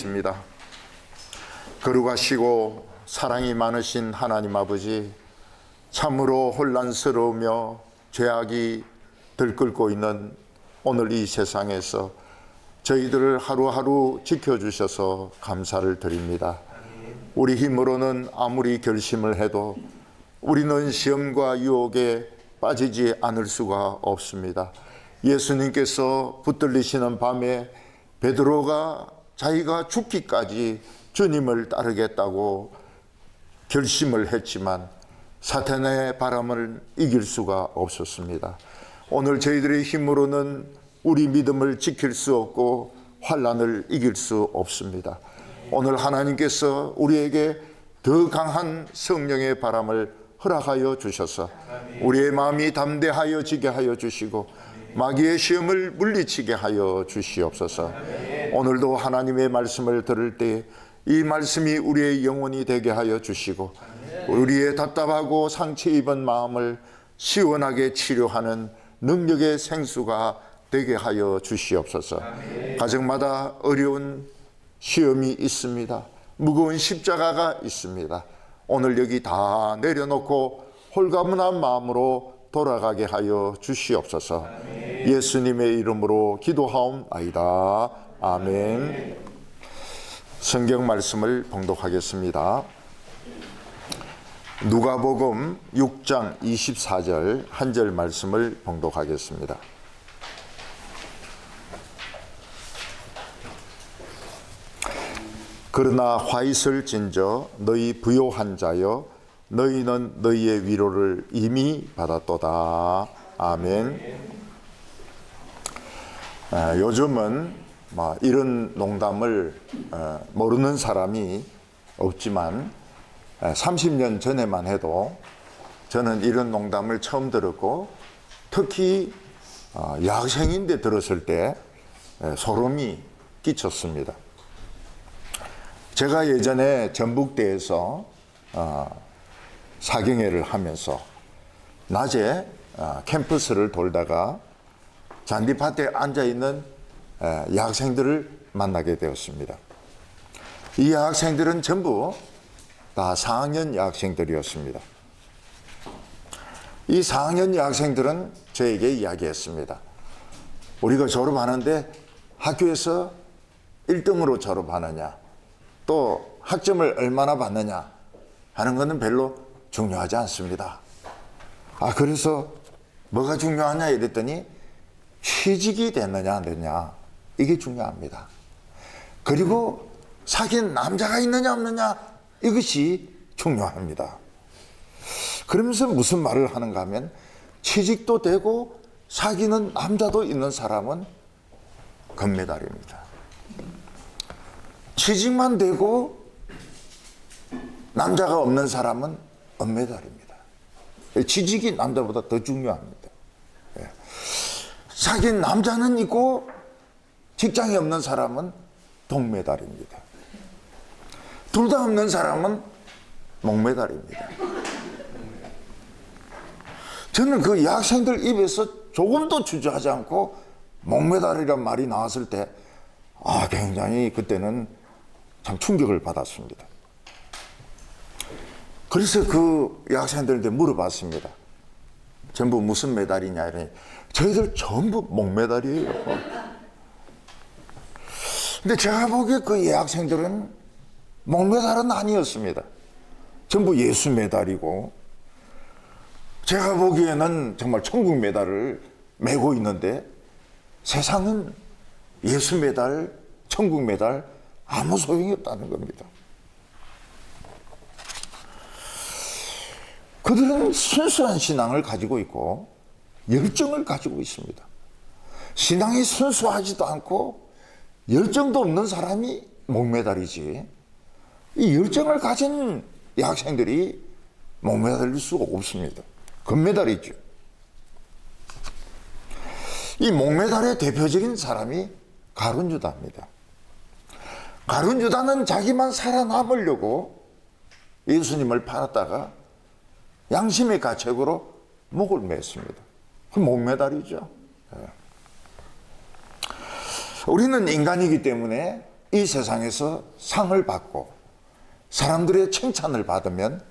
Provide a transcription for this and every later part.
기도하겠습니다. 거룩하시고 사랑이 많으신 하나님 아버지, 참으로 혼란스러우며 죄악이 들끓고 있는 오늘 이 세상에서 저희들을 하루하루 지켜주셔서 감사를 드립니다. 우리 힘으로는 아무리 결심을 해도 우리는 시험과 유혹에 빠지지 않을 수가 없습니다. 예수님께서 붙들리시는 밤에 베드로가 자기가 죽기까지 주님을 따르겠다고 결심을 했지만 사탄의 바람을 이길 수가 없었습니다. 오늘 저희들의 힘으로는 우리 믿음을 지킬 수 없고 환난을 이길 수 없습니다. 오늘 하나님께서 우리에게 더 강한 성령의 바람을 허락하여 주셔서 우리의 마음이 담대하여지게 하여 주시고 마귀의 시험을 물리치게 하여 주시옵소서. 오늘도 하나님의 말씀을 들을 때 이 말씀이 우리의 영혼이 되게 하여 주시고 우리의 답답하고 상처 입은 마음을 시원하게 치료하는 능력의 생수가 되게 하여 주시옵소서. 가정마다 어려운 시험이 있습니다. 무거운 십자가가 있습니다. 오늘 여기 다 내려놓고 홀가분한 마음으로 돌아가게 하여 주시옵소서. 예수님의 이름으로 기도하옵나이다. 아멘. 성경 말씀을 봉독하겠습니다. 누가복음 6장 24절 한 절 말씀을 봉독하겠습니다. 그러나 화 있을진저 너희 부요한 자여 너희는 너희의 위로를 이미 받았도다. 아멘. 요즘은 이런 농담을 모르는 사람이 없지만 30년 전에만 해도 저는 이런 농담을 처음 들었고 특히 여학생인데 들었을 때 소름이 끼쳤습니다. 제가 예전에 전북대에서 사경회를 하면서 낮에 캠퍼스를 돌다가 잔디밭에 앉아있는 여학생들을 만나게 되었습니다. 이 여학생들은 전부 다 4학년 여학생들이었습니다. 이 4학년 여학생들은 저에게 이야기했습니다. 우리가 졸업하는데 학교에서 1등으로 졸업하느냐, 또 학점을 얼마나 받느냐 하는 것은 별로 중요하지 않습니다. 그래서 뭐가 중요하냐 이랬더니 취직이 됐느냐 안 됐느냐 이게 중요합니다. 그리고 사귄 남자가 있느냐 없느냐 이것이 중요합니다. 그러면서 무슨 말을 하는가 하면 취직도 되고 사귀는 남자도 있는 사람은 금메달입니다. 취직만 되고 남자가 없는 사람은 은메달입니다. 취직이 남자보다 더 중요합니다. 사귄 남자는 있고 직장이 없는 사람은 동메달입니다. 둘 다 없는 사람은 목메달입니다. 저는 그 여학생들 입에서 조금도 주저하지 않고 목메달이란 말이 나왔을 때 굉장히 그때는 참 충격을 받았습니다. 그래서 그 여학생들한테 물어봤습니다. 전부 무슨 메달이냐 이러니 저희들 전부 목메달이에요. 근데 제가 보기에 그 여학생들은 목메달은 아니었습니다. 전부 예수 메달이고 제가 보기에는 정말 천국 메달을 메고 있는데 세상은 예수 메달, 천국 메달 아무 소용이 없다는 겁니다. 그들은 순수한 신앙을 가지고 있고 열정을 가지고 있습니다. 신앙이 순수하지도 않고 열정도 없는 사람이 목메달이지 이 열정을 가진 여학생들이 목메달일 수가 없습니다. 금메달이죠. 이 목메달의 대표적인 사람이 가룟유다입니다. 가룟유다는 자기만 살아남으려고 예수님을 팔았다가 양심의 가책으로 목을 맸습니다. 그 목메달이죠. 우리는 인간이기 때문에 이 세상에서 상을 받고 사람들의 칭찬을 받으면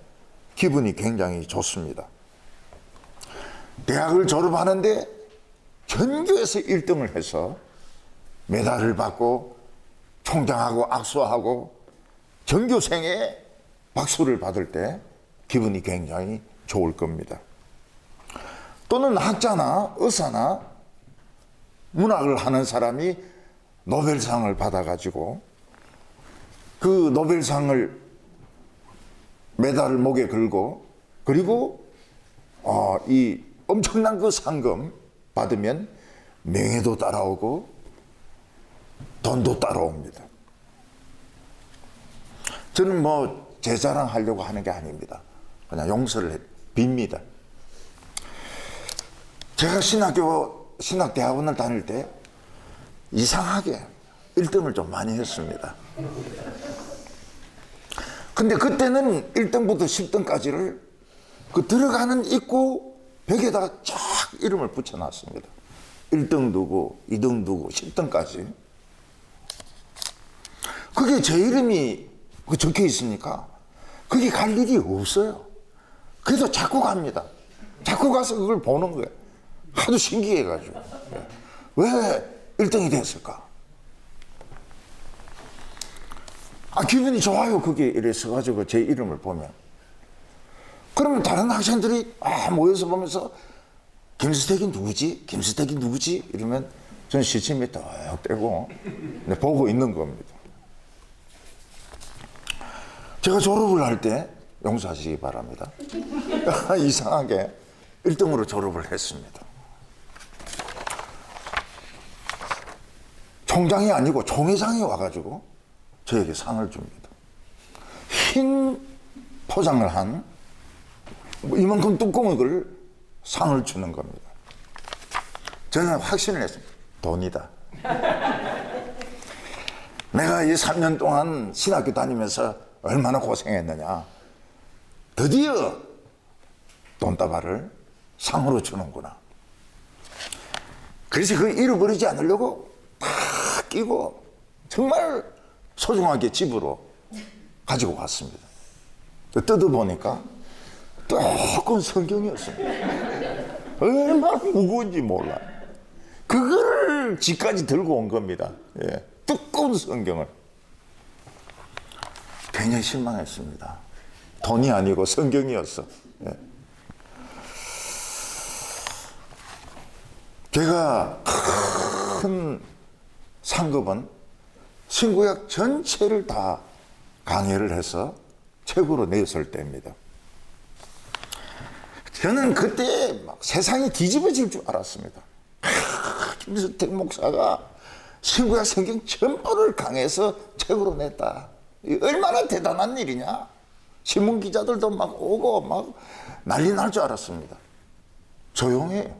기분이 굉장히 좋습니다. 대학을 졸업하는데 전교에서 1등을 해서 메달을 받고 총장하고 악수하고 전교생의 박수를 받을 때 기분이 굉장히 좋을 겁니다. 또는 학자나 의사나 문학을 하는 사람이 노벨상을 받아가지고 그 노벨상을 메달을 목에 걸고 그리고 이 엄청난 그 상금 받으면 명예도 따라오고 돈도 따라옵니다. 저는 뭐 제 자랑하려고 하는 게 아닙니다. 그냥 용서를 빕니다. 제가 신학대학원을 다닐 때 이상하게 1등을 좀 많이 했습니다. 근데 그때는 1등부터 10등까지를 그 들어가는 입구 벽에다가 쫙 이름을 붙여놨습니다. 1등 누구, 2등 누구, 10등까지. 그게 제 이름이 적혀 있으니까 그게 갈 일이 없어요. 그래도 자꾸 갑니다. 자꾸 가서 그걸 보는 거예요. 하도 신기해가지고. 왜 1등이 됐을까? 기분이 좋아요. 그게 이래서가지고 제 이름을 보면. 그러면 다른 학생들이 모여서 보면서 김수택이 누구지? 김수택이 누구지? 이러면 저는 시침이 떡 떼고 보고 있는 겁니다. 제가 졸업을 할 때 용서하시기 바랍니다. 이상하게 1등으로 졸업을 했습니다. 총장이 아니고 총회장이 와가지고 저에게 상을 줍니다. 흰 포장을 한 이만큼 두꺼운 걸 상을 주는 겁니다. 저는 확신을 했습니다. 돈이다. 내가 이 3년 동안 신학교 다니면서 얼마나 고생했느냐. 드디어 돈다발을 상으로 주는구나. 그래서 그걸 잃어버리지 않으려고 다 끼고 정말 소중하게 집으로 가지고 왔습니다. 뜯어보니까 두꺼운 성경이었습니다. 얼마나 무거운지 몰라. 그거를 집까지 들고 온 겁니다. 예. 두꺼운 성경을. 굉장히 실망했습니다. 돈이 아니고 성경이었어. 예. 제가 큰 상급은 신구약 전체를 다 강해를 해서 책으로 냈을 때입니다. 저는 그때 막 세상이 뒤집어질 줄 알았습니다. 김수택 목사가 신구약 성경 전부를 강해서 책으로 냈다. 얼마나 대단한 일이냐. 신문 기자들도 막 오고 막 난리 날 줄 알았습니다. 조용해요.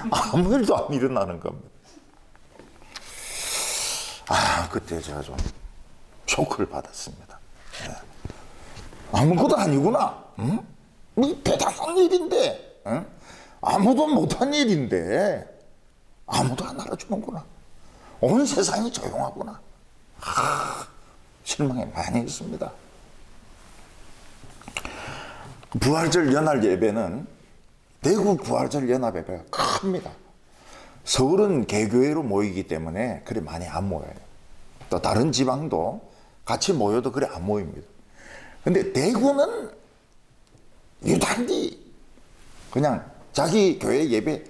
아무 일도 안 일어나는 겁니다. 그때 제가 좀 쇼크를 받았습니다. 네. 아무것도 아니구나. 응? 뭐 대단한 일인데, 응? 아무도 못한 일인데 아무도 안 알아주는구나. 온 세상이 조용하구나. 실망이 많이 했습니다. 부활절 연합 예배는 대구 부활절 연합 예배가 큽니다. 서울은 개교회로 모이기 때문에 그리 많이 안 모여요. 또 다른 지방도 같이 모여도 그리 안 모입니다. 근데 대구는 유달리 그냥 자기 교회 예배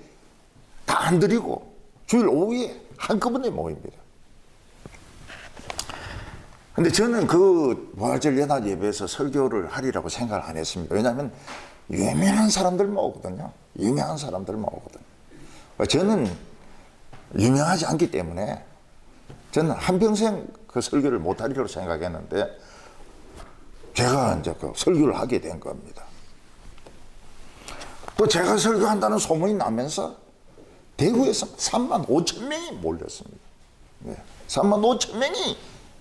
다 안 드리고 주일 오후에 한꺼번에 모입니다. 근데 저는 그 부활절 연합 예배에서 설교를 하리라고 생각을 안 했습니다. 왜냐하면 유명한 사람들 모으거든요. 유명한 사람들 모으거든요. 저는 유명하지 않기 때문에 저는 한평생 그 설교를 못하리라고 생각했는데 제가 이제 그 설교를 하게 된 겁니다. 또 제가 설교한다는 소문이 나면서 대구에서 3만 5천 명이 몰렸습니다. 네. 3만 5천 명이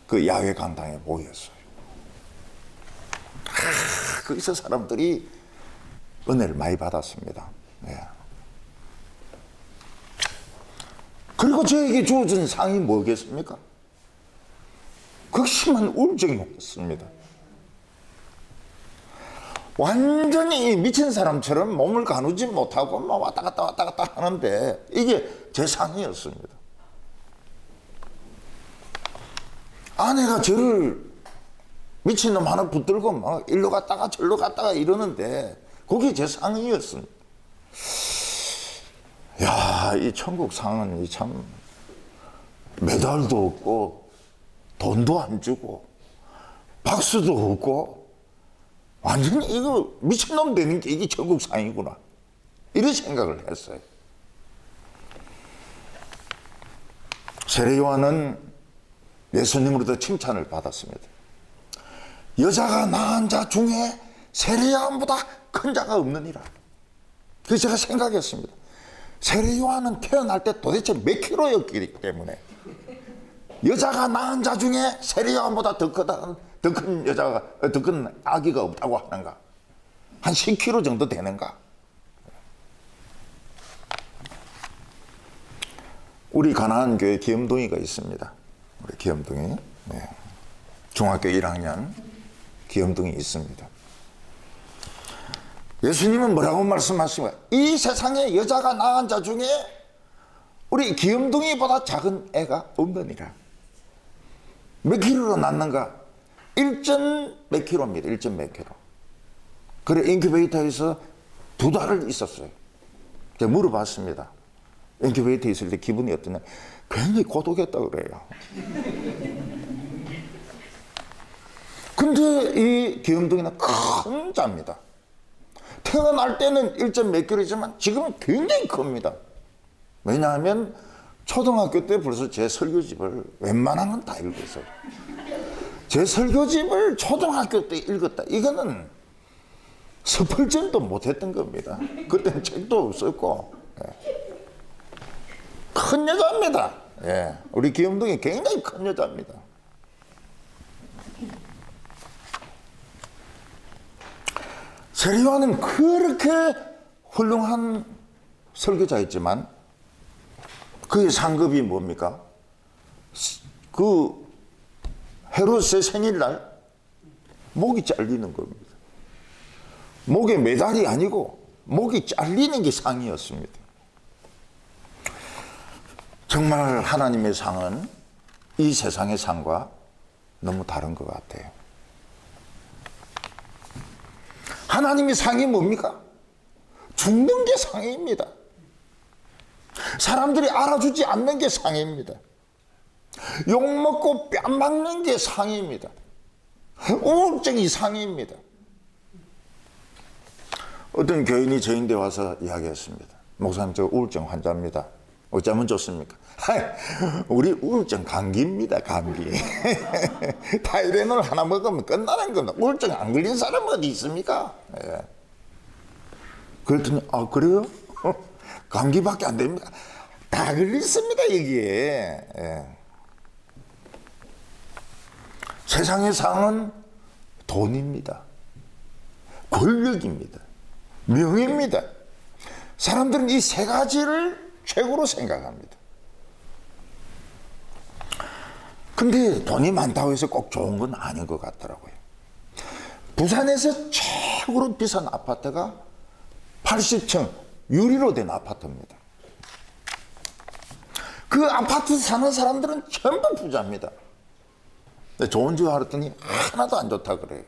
그 야외 강당에 모였어요. 거기서 사람들이 은혜를 많이 받았습니다. 네. 그리고 저에게 주어진 상이 뭐겠습니까? 극심한 우울증이 왔습니다. 완전히 미친 사람처럼 몸을 가누지 못하고 막 왔다 갔다 하는데 이게 제 상이었습니다. 아내가 저를 미친놈 하나 붙들고 막 일로 갔다가 절로 갔다가 이러는데 그게 제 상이었습니다. 야, 이 천국 상은 참 메달도 없고 돈도 안 주고 박수도 없고 완전히 이거 미친놈 되는 게 이게 천국 상이구나 이런 생각을 했어요. 세례 요한은 예수님으로부터 칭찬을 받았습니다. 여자가 낳은 자 중에 세례 요한보다 큰 자가 없느니라. 그래서 제가 생각했습니다. 세례 요한은 태어날 때 도대체 몇 킬로였기 때문에 여자가 낳은 자 중에 세례 요한보다 더 큰 여자가, 더 큰 아기가 없다고 하는가? 한 10kg 정도 되는가? 우리 가나안 교회 기염둥이가 있습니다. 우리 기염둥이. 네. 중학교 1학년 기염둥이 있습니다. 예수님은 뭐라고 말씀하십니까? 이 세상에 여자가 낳은 자 중에 우리 기염둥이보다 작은 애가 없느니라. 몇 킬로로 낳는가? 1점 몇 킬로입니다. 1점 몇 킬로. 그래 인큐베이터에서 2달을 있었어요. 제가 물어봤습니다. 인큐베이터에 있을 때 기분이 어떠냐? 굉장히 고독했다 그래요. 근데 이 기염둥이는 큰 자입니다. 태어날 때는 1점 몇 킬로지만 지금은 굉장히 큽니다. 왜냐하면 초등학교 때 벌써 제 설교집을 웬만한 건 다 읽었어요. 제 설교집을 초등학교 때 읽었다. 이거는 서ፈል전도 못했던 겁니다. 그때는 책도 없었고. 예. 큰 여자입니다. 예. 우리 기염둥이 굉장히 큰 여자입니다. 세례 요한은 그렇게 훌륭한 설교자였지만 그의 상급이 뭡니까? 그 헤롯의 생일날 목이 잘리는 겁니다. 목에 메달이 아니고 목이 잘리는 게 상이었습니다. 정말 하나님의 상은 이 세상의 상과 너무 다른 것 같아요. 하나님의 상이 뭡니까? 죽는 게 상입니다. 사람들이 알아주지 않는 게 상입니다. 욕먹고 뺨 맞는 게 상입니다. 우울증이 상입니다. 어떤 교인이 저인데 와서 이야기했습니다. 목사님, 저 우울증 환자입니다. 어쩌면 좋습니까? 우리 우울증 감기입니다. 감기. 타이레놀 하나 먹으면 끝나는 겁니다. 우울증 안 걸린 사람은 어디 있습니까? 예. 그랬더니 아 그래요? 감기밖에 안 됩니까? 다 걸렸습니다 여기에. 예. 세상의 상은 돈입니다. 권력입니다. 명예입니다. 사람들은 이 세 가지를 최고로 생각합니다. 근데 돈이 많다고 해서 꼭 좋은 건 아닌 것 같더라고요. 부산에서 최고로 비싼 아파트가 80층 유리로 된 아파트입니다. 그 아파트 사는 사람들은 전부 부자입니다. 근데 좋은 줄 알았더니 하나도 안 좋다 그래요.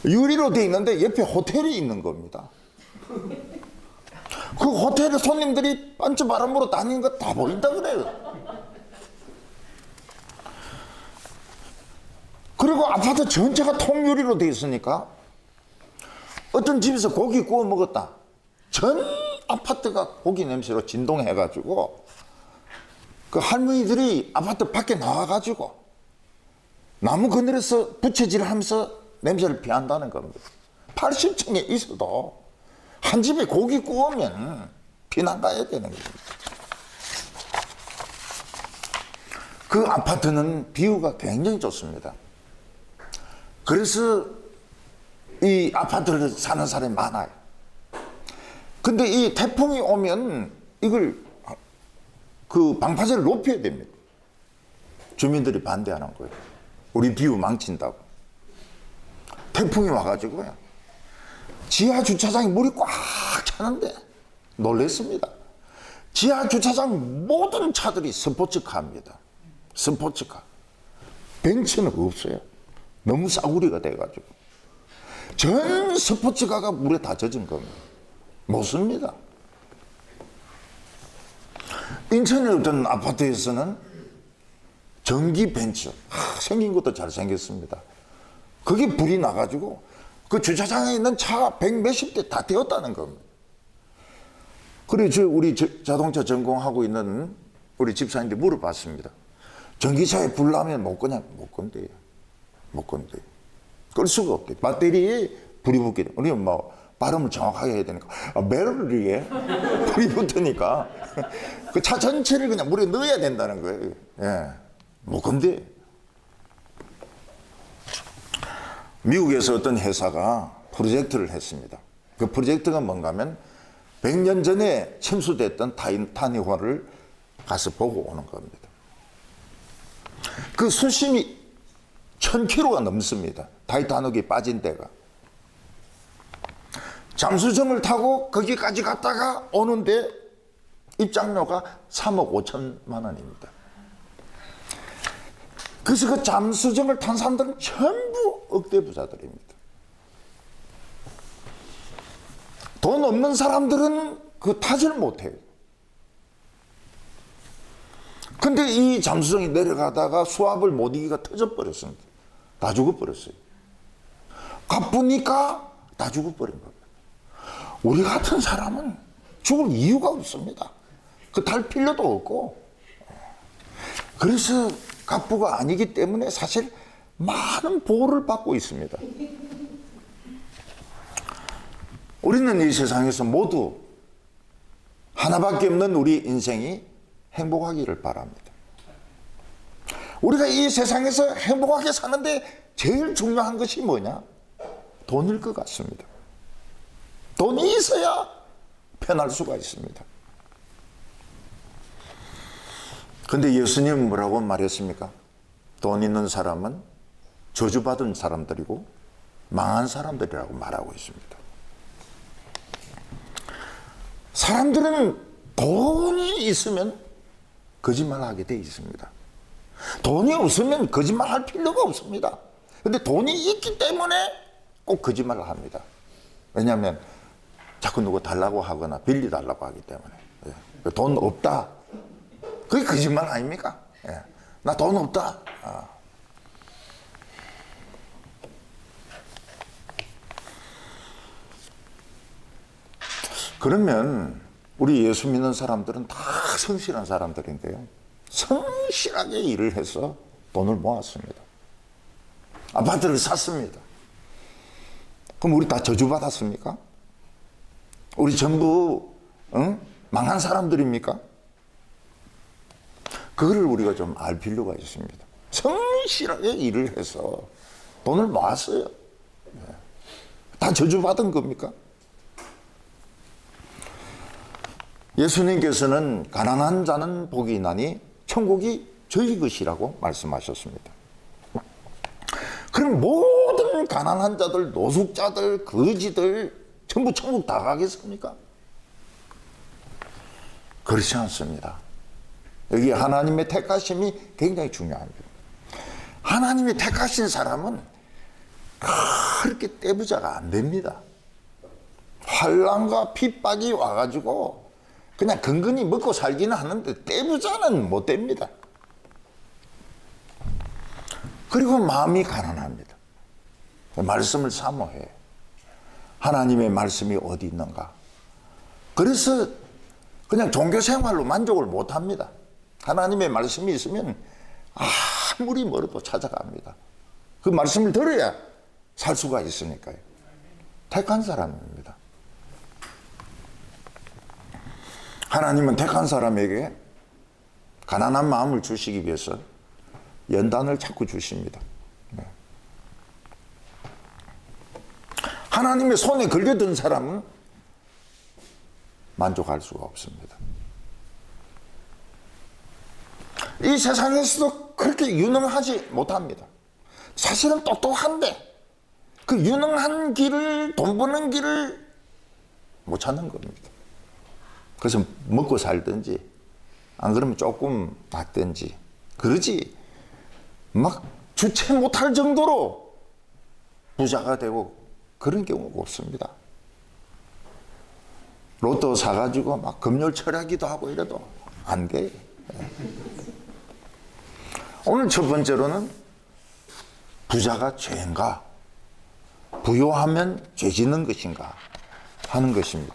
유리로 돼 있는데 옆에 호텔이 있는 겁니다. 그 호텔에 손님들이 반쯤바람으로 다니는 거 다 보인다 그래요. 그리고 아파트 전체가 통유리로 돼 있으니까 어떤 집에서 고기 구워 먹었다. 전 아파트가 고기 냄새로 진동해가지고 그 할머니들이 아파트 밖에 나와가지고 나무 그늘에서 부채질을 하면서 냄새를 피한다는 겁니다. 80층에 있어도 한 집에 고기 구우면 피난 가야 되는 겁니다. 그 아파트는 뷰가 굉장히 좋습니다. 그래서 이 아파트를 사는 사람이 많아요. 근데 이 태풍이 오면 이걸 그 방파제를 높여야 됩니다. 주민들이 반대하는 거예요. 우리 비유 망친다고. 태풍이 와가지고요. 지하 주차장에 물이 꽉 차는데 놀랬습니다. 지하 주차장 모든 차들이 스포츠카입니다. 스포츠카. 벤츠는 없어요. 너무 싸구리가 돼가지고. 전 스포츠카가 물에 다 젖은 겁니다. 못 씁니다. 인천의 어떤 아파트에서는 전기 벤츠. 생긴 것도 잘생겼습니다. 그게 불이 나가지고 그 주차장에 있는 차 100몇십 대 다 되었다는 겁니다. 그래서 우리 자동차 전공하고 있는 우리 집사님들 물어봤습니다. 전기차에 불 나면 못 끄냐? 못 건대요. 못 건대요. 끌 수가 없대. 배터리에 불이 붙게 돼. 우리는 뭐 발음을 정확하게 해야 되니까 배터리에 불이 붙으니까 그 차 전체를 그냥 물에 넣어야 된다는 거예요. 예. 못 건대. 미국에서 어떤 회사가 프로젝트를 했습니다. 그 프로젝트가 뭔가 하면 100년 전에 침수됐던 타이타닉호를 가서 보고 오는 겁니다. 그 수심이 1000km가 넘습니다. 타이타닉이 빠진 데가. 잠수정을 타고 거기까지 갔다가 오는데 입장료가 3억 5천만 원입니다. 그래서 그 잠수정을 탄 사람들은 전부 억대 부자들입니다. 돈 없는 사람들은 그 타지를 못해요. 근데 이 잠수정이 내려가다가 수압을 못 이기가 터져버렸습니다. 다 죽어버렸어요. 가쁘니까 다 죽어버린 겁니다. 우리 같은 사람은 죽을 이유가 없습니다. 그 탈 필요도 없고. 그래서 갑부가 아니기 때문에 사실 많은 보호를 받고 있습니다. 우리는 이 세상에서 모두 하나밖에 없는 우리 인생이 행복하기를 바랍니다. 우리가 이 세상에서 행복하게 사는데 제일 중요한 것이 뭐냐? 돈일 것 같습니다. 돈이 있어야 편할 수가 있습니다. 근데 예수님은 뭐라고 말했습니까? 돈 있는 사람은 저주받은 사람들이고 망한 사람들이라고 말하고 있습니다. 사람들은 돈이 있으면 거짓말하게 돼 있습니다. 돈이 없으면 거짓말할 필요가 없습니다. 근데 돈이 있기 때문에 꼭 거짓말을 합니다. 왜냐하면 자꾸 누구 달라고 하거나 빌려달라고 하기 때문에. 돈 없다. 그게 거짓말 아닙니까? 나 돈 없다. 그러면 우리 예수 믿는 사람들은 다 성실한 사람들인데요. 성실하게 일을 해서 돈을 모았습니다. 아파트를 샀습니다. 그럼 우리 다 저주받았습니까? 우리 전부 망한 사람들입니까? 그거를 우리가 좀 알 필요가 있습니다. 성실하게 일을 해서 돈을 모았어요. 다 저주받은 겁니까? 예수님께서는 가난한 자는 복이 나니 천국이 저희 것이라고 말씀하셨습니다. 그럼 모든 가난한 자들, 노숙자들, 거지들 전부 천국 다 가겠습니까? 그렇지 않습니다. 여기 하나님의 택하심이 굉장히 중요합니다. 하나님이 택하신 사람은 그렇게 떼부자가 안 됩니다. 환난과 핍박이 와가지고 그냥 근근히 먹고 살기는 하는데 떼부자는 못 됩니다. 그리고 마음이 가난합니다. 말씀을 사모해요. 하나님의 말씀이 어디 있는가. 그래서 그냥 종교 생활로 만족을 못 합니다. 하나님의 말씀이 있으면 아무리 멀어도 찾아갑니다. 그 말씀을 들어야 살 수가 있으니까요. 택한 사람입니다. 하나님은 택한 사람에게 가난한 마음을 주시기 위해서 연단을 자꾸 주십니다. 하나님의 손에 걸려든 사람은 만족할 수가 없습니다. 이 세상에서도 그렇게 유능하지 못합니다. 사실은 똑똑한데 그 유능한 길을, 돈 버는 길을 못 찾는 겁니다. 그래서 먹고 살든지 안 그러면 조금 낫든지 그러지 막 주체 못할 정도로 부자가 되고 그런 경우가 없습니다. 로또 사가지고 막 금융 철학기도 하고 이래도 안 돼. 오늘 첫 번째로는 부자가 죄인가, 부요하면 죄 짓는 것인가 하는 것입니다.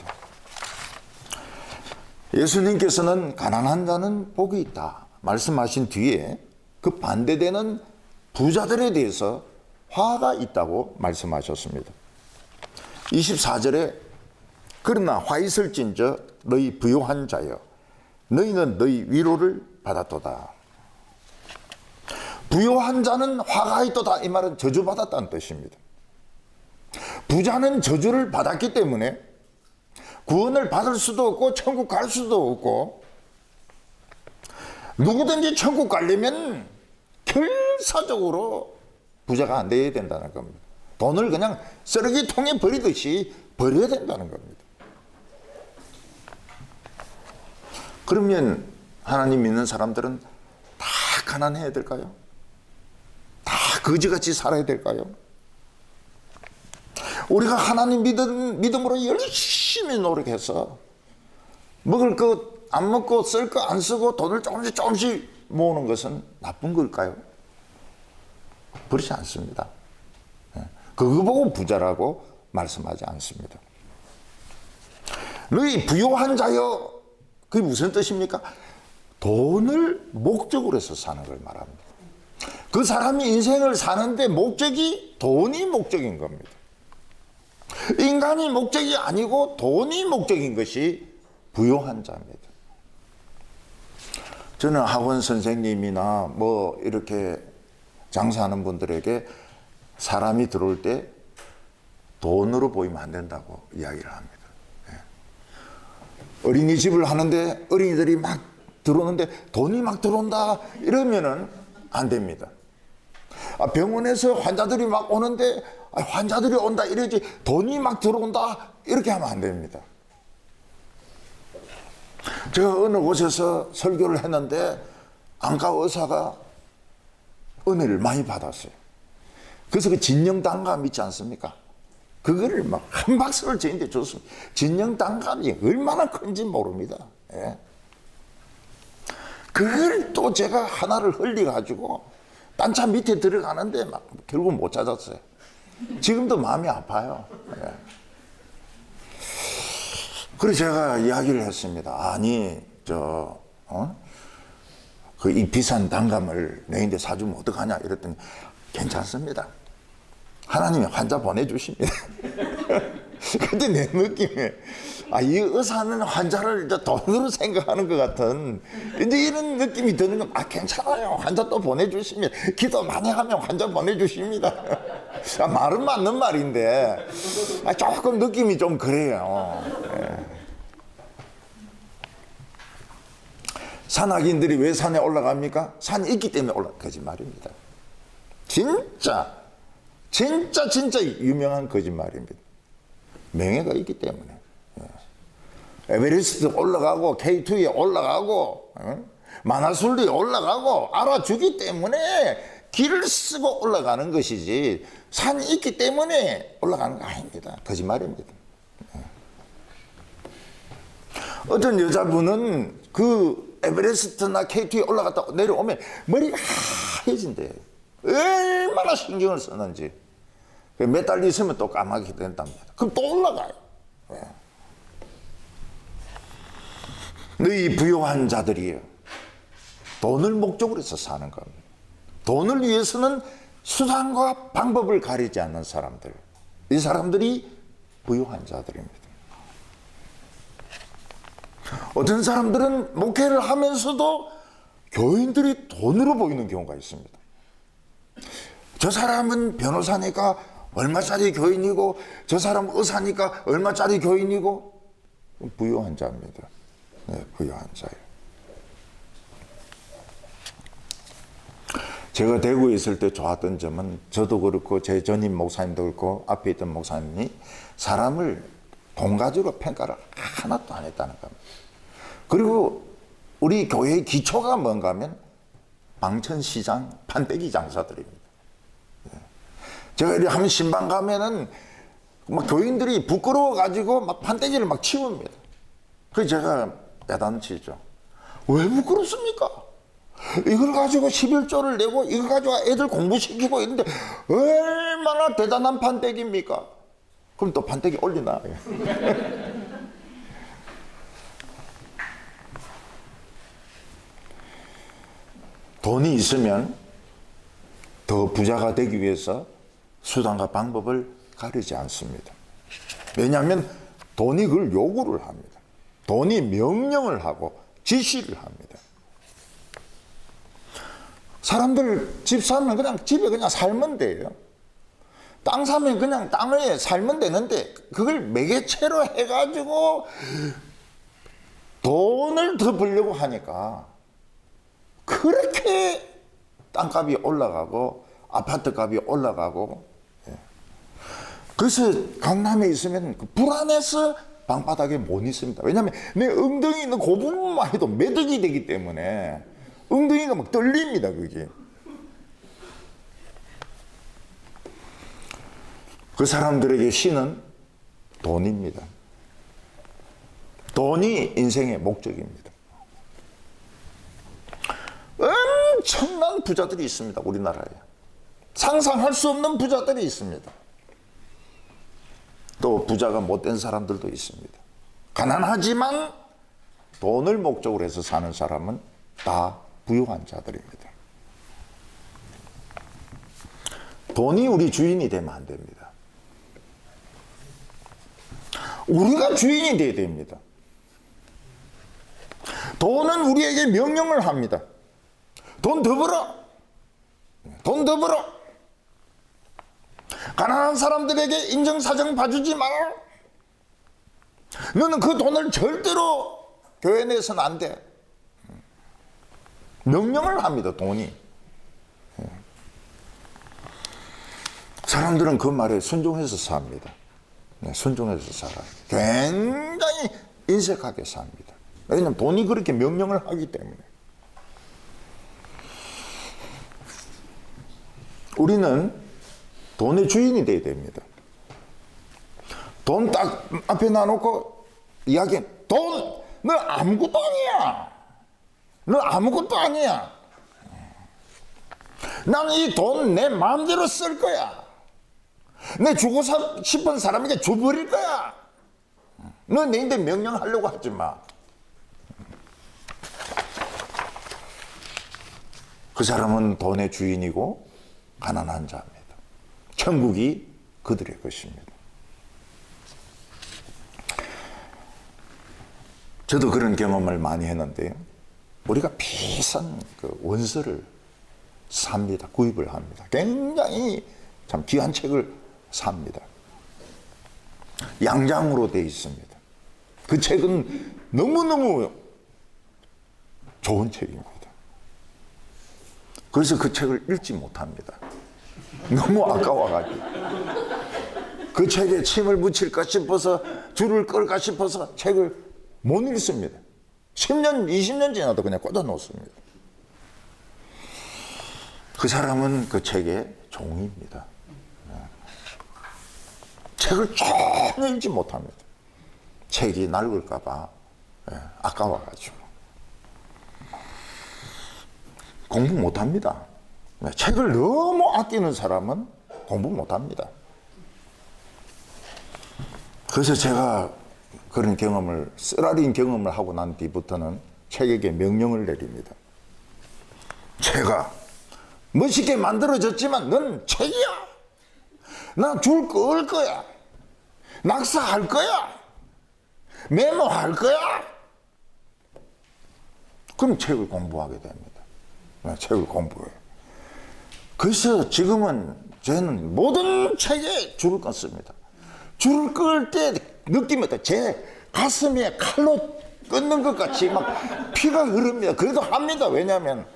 예수님께서는 가난한 자는 복이 있다 말씀하신 뒤에 그 반대되는 부자들에 대해서 화가 있다고 말씀하셨습니다. 24절에 그러나 화 있을진저 너희 부요한 자여 너희는 너희 위로를 받았도다. 부요한 자는 화가 있도다 이 말은 저주받았다는 뜻입니다. 부자는 저주를 받았기 때문에 구원을 받을 수도 없고 천국 갈 수도 없고 누구든지 천국 가려면 결사적으로 부자가 안 돼야 된다는 겁니다. 돈을 그냥 쓰레기통에 버리듯이 버려야 된다는 겁니다. 그러면 하나님 믿는 사람들은 다 가난해야 될까요? 다 거지같이 살아야 될까요? 우리가 하나님 믿음으로 열심히 노력해서 먹을 것 안 먹고 쓸 거 안 쓰고 돈을 조금씩 모으는 것은 나쁜 걸까요? 그렇지 않습니다. 그거 보고 부자라고 말씀하지 않습니다. 너희 부요한 자여, 그게 무슨 뜻입니까? 돈을 목적으로 해서 사는 걸 말합니다. 그 사람이 인생을 사는데 목적이 돈이 목적인 겁니다. 인간이 목적이 아니고 돈이 목적인 것이 부요한 자입니다. 저는 학원 선생님이나 뭐 이렇게 장사하는 분들에게 사람이 들어올 때 돈으로 보이면 안 된다고 이야기를 합니다. 어린이집을 하는데 어린이들이 막 들어오는데 돈이 막 들어온다 이러면은 안 됩니다. 병원에서 환자들이 막 오는데 환자들이 온다 이러지 돈이 막 들어온다 이렇게 하면 안 됩니다. 제가 어느 곳에서 설교를 했는데 안과 의사가 은혜를 많이 받았어요. 그래서 그 진정단감 있지 않습니까? 그거를 막 한 박스를 저한테 줬습니다. 진정단감이 얼마나 큰지 모릅니다. 예. 그걸 또 제가 하나를 흘려가지고 딴 차 밑에 들어가는데 막 결국 못 찾았어요. 지금도 마음이 아파요. 예. 그래서 제가 이야기를 했습니다. 아니, 이 비싼 단감을 너희한테 사주면 어떡하냐 이랬더니 괜찮습니다. 하나님이 환자 보내주십니다. 근데 내 느낌에 이 의사는 환자를 이제 돈으로 생각하는 것 같은 이제 이런 느낌이 드는 건 괜찮아요. 환자 또 보내주시면 기도 많이 하면 환자 보내주십니다. 말은 맞는 말인데 조금 느낌이 좀 그래요. 예. 산악인들이 왜 산에 올라갑니까? 산이 있기 때문에 거짓말입니다. 진짜 유명한 거짓말입니다. 명예가 있기 때문에. 에베레스트 올라가고 K2에 올라가고 만화술리에 올라가고 알아주기 때문에 길을 쓰고 올라가는 것이지 산이 있기 때문에 올라가는 거 아닙니다. 거짓말입니다. 어떤 여자분은 그 에베레스트나 K2에 올라갔다 내려오면 머리가 하얘진대요. 얼마나 신경을 쓰는지. 몇 달 있으면 또 까맣게 된답니다. 그럼 또 올라가요. 너희 부요한 자들이에요. 돈을 목적으로 해서 사는 겁니다. 돈을 위해서는 수단과 방법을 가리지 않는 사람들. 이 사람들이 부요한 자들입니다. 어떤 사람들은 목회를 하면서도 교인들이 돈으로 보이는 경우가 있습니다. 저 사람은 변호사니까 얼마짜리 교인이고 저 사람은 의사니까 얼마짜리 교인이고 부요한 자입니다. 부요한 자예요. 제가 대구에 있을 때 좋았던 점은 저도 그렇고 제 전임 목사님도 그렇고 앞에 있던 목사님이 사람을 돈 가지고 평가를 하나도 안 했다는 겁니다. 그리고 우리 교회의 기초가 뭔가 하면 방천시장 판때기 장사들입니다. 제가 이렇게 하면 신방 가면은 막 교인들이 부끄러워가지고 막 판때기를 막 치웁니다. 그래서 제가 야단치죠. 왜 부끄럽습니까? 이걸 가지고 11조를 내고 이걸 가지고 애들 공부시키고 있는데 얼마나 대단한 판때기입니까? 그럼 또 판때기 올리나? 돈이 있으면 더 부자가 되기 위해서 수단과 방법을 가리지 않습니다. 왜냐하면 돈이 그걸 요구를 합니다. 돈이 명령을 하고 지시를 합니다. 사람들 집 사면 그냥 집에 그냥 살면 돼요. 땅 사면 그냥 땅에 살면 되는데 그걸 매개체로 해가지고 돈을 더 벌려고 하니까 그렇게 땅값이 올라가고 아파트 값이 올라가고, 그래서 강남에 있으면 불안해서 방바닥에 못 있습니다. 왜냐하면 내 엉덩이 있는 그 부분만 해도 매덕이 되기 때문에 엉덩이가 막 떨립니다. 그게. 그 사람들에게 신은 돈입니다. 돈이 인생의 목적입니다. 엄청난 부자들이 있습니다. 우리나라에. 상상할 수 없는 부자들이 있습니다. 또 부자가 못된 사람들도 있습니다. 가난하지만 돈을 목적으로 해서 사는 사람은 다 부유한 자들입니다. 돈이 우리 주인이 되면 안 됩니다. 우리가 주인이 되어야 됩니다. 돈은 우리에게 명령을 합니다. 돈 더 벌어. 돈 더 벌어. 가난한 사람들에게 인정사정 봐주지 마라. 너는 그 돈을 절대로 교회 내서는 안 돼. 명령을 합니다. 돈이. 사람들은 그 말에 순종해서 삽니다. 순종해서 살아요. 굉장히 인색하게 삽니다. 왜냐하면 돈이 그렇게 명령을 하기 때문에. 우리는 돈의 주인이 되어야 됩니다. 돈 딱 앞에 놔놓고 이야기해. 돈! 너 아무것도 아니야. 너 아무것도 아니야. 난 이 돈 내 마음대로 쓸 거야. 내 주고 싶은 사람에게 줘버릴 거야. 너 내인데 명령하려고 하지 마. 그 사람은 돈의 주인이고 가난한 자입니다. 천국이 그들의 것입니다. 저도 그런 경험을 많이 했는데요. 우리가 비싼 그 원서를 삽니다. 구입을 합니다. 굉장히 참 귀한 책을 삽니다. 양장으로 되어 있습니다. 그 책은 너무너무 좋은 책입니다. 그래서 그 책을 읽지 못합니다. 너무 아까워가지고. 그 책에 침을 묻힐까 싶어서 줄을 끌까 싶어서 책을 못 읽습니다. 10년, 20년 지나도 그냥 꽂아 놓습니다. 그 사람은 그 책의 종입니다. 책을 전혀 읽지 못합니다. 책이 낡을까봐 아까워가지고. 공부 못합니다. 책을 너무 아끼는 사람은 공부 못합니다. 그래서 제가 그런 경험을, 쓰라린 경험을 하고 난 뒤부터는 책에게 명령을 내립니다. 책아, 멋있게 만들어졌지만 넌 책이야. 나 줄 끌 거야. 낙서할 거야. 메모할 거야. 그럼 책을 공부하게 됩니다. 책을 공부해요. 그래서 지금은 저는 모든 책에 줄을 끊습니다. 줄을 끌 때 느낌이 제 가슴에 칼로 끊는 것 같이 막 피가 흐릅니다. 그래도 합니다. 왜냐하면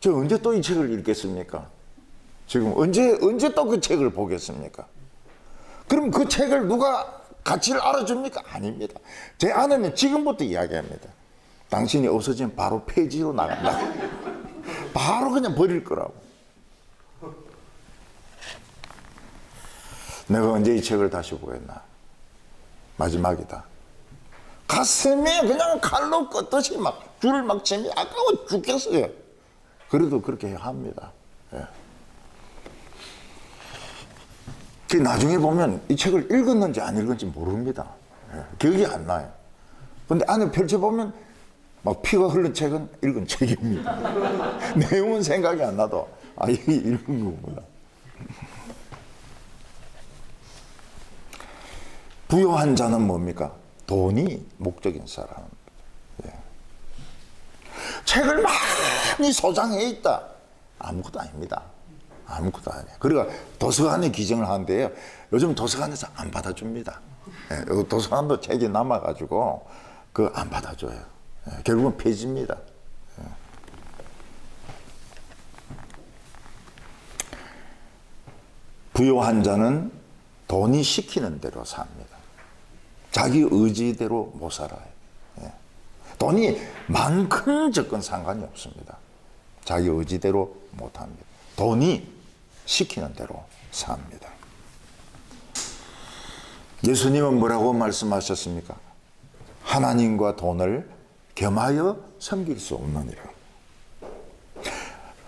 저 언제 또 이 책을 읽겠습니까? 지금 언제 또 그 책을 보겠습니까? 그럼 그 책을 누가 가치를 알아줍니까? 아닙니다. 제 아내는 지금부터 이야기합니다. 당신이 없어지면 바로 폐지로 나간다. 바로 그냥 버릴 거라고. 내가 언제 이 책을 다시 보겠나? 마지막이다. 가슴에 그냥 칼로 껐듯이 막 줄을 막 치면 아까워 죽겠어요. 그래도 그렇게 합니다. 예. 나중에 보면 이 책을 읽었는지 안 읽었는지 모릅니다. 예. 기억이 안 나요. 근데 안에 펼쳐보면 막 피가 흐른 책은 읽은 책입니다. 내용은 생각이 안 나도 이게 읽은 거구나. 부유한 자는 뭡니까? 돈이 목적인 사람입니다. 예. 책을 많이 소장해 있다. 아무것도 아닙니다. 아무것도 아니에요. 그러니까 도서관에 기증을 하는데요. 요즘 도서관에서 안 받아줍니다. 예. 도서관도 책이 남아가지고 안 받아줘요. 예. 결국은 폐지입니다. 예. 부유한 자는 돈이 시키는 대로 삽니다. 자기 의지대로 못 살아요. 예. 돈이 많건 적건 상관이 없습니다. 자기 의지대로 못 합니다. 돈이 시키는 대로 삽니다. 예수님은 뭐라고 말씀하셨습니까? 하나님과 돈을 겸하여 섬길 수 없느니라.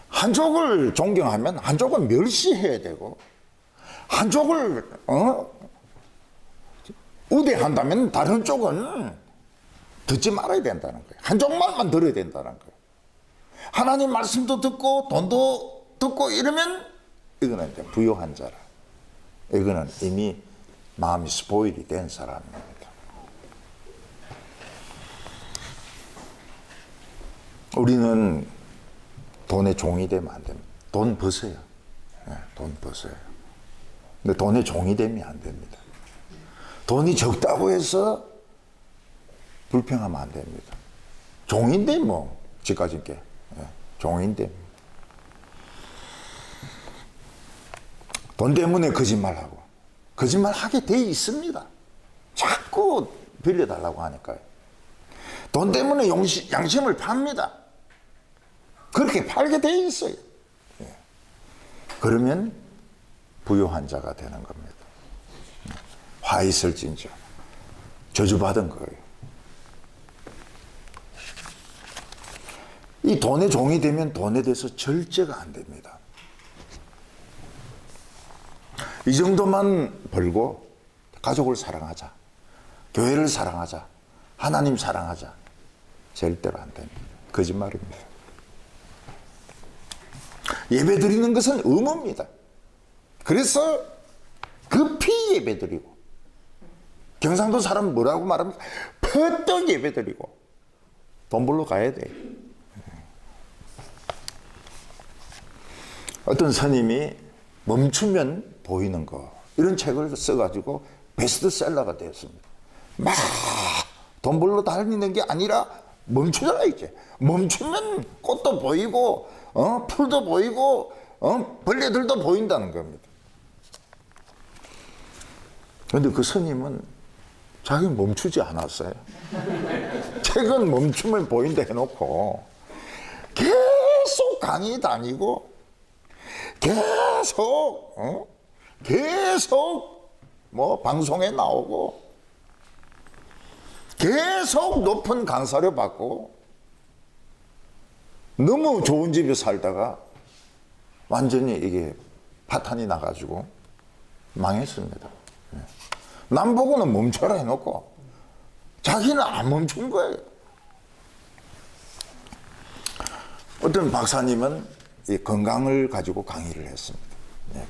한쪽을 존경하면 한쪽을 멸시해야 되고, 한쪽을 우대한다면 다른 쪽은 듣지 말아야 된다는 거예요. 한쪽 말만 들어야 된다는 거예요. 하나님 말씀도 듣고 돈도 듣고 이러면 이거는 이제 부유한 자라. 이거는 이미 마음이 스포일이 된 사람입니다. 우리는 돈의 종이 되면 안 됩니다. 돈 버세요. 네, 돈 버세요. 근데 돈의 종이 되면 안 됩니다. 돈이 적다고 해서 불평하면 안 됩니다. 종인데 뭐 지까진 게 종인데 돈 때문에 거짓말하고 거짓말하게 돼 있습니다. 자꾸 빌려달라고 하니까요. 돈 때문에 양심을 팝니다. 그렇게 팔게 돼 있어요. 그러면 부유한 자가 되는 겁니다. 화 있을진저 저주받은 거예요. 이 돈의 종이 되면 돈에 대해서 절제가 안 됩니다. 이 정도만 벌고 가족을 사랑하자, 교회를 사랑하자, 하나님 사랑하자, 절대로 안 됩니다. 거짓말입니다. 예배 드리는 것은 의무입니다. 그래서 급히 예배 드리고, 경상도 사람 뭐라고 말합니까? 퍼뜩 예배 드리고 돈 벌러 가야 돼. 어떤 스님이 멈추면 보이는 거, 이런 책을 써가지고 베스트셀러가 되었습니다. 막 돈 벌러 다니는 게 아니라 멈추잖아. 이제 멈추면 꽃도 보이고 풀도 보이고 벌레들도 보인다는 겁니다. 그런데 그 스님은 자기는 멈추지 않았어요. 책은 멈추면 보인다 해놓고 계속 강의 다니고 계속 뭐 방송에 나오고 계속 높은 강사료 받고 너무 좋은 집에 살다가 완전히 이게 파탄이 나가지고 망했습니다. 남 보고는 멈춰라 해놓고 자기는 안 멈춘 거예요. 어떤 박사님은 이 건강을 가지고 강의를 했습니다.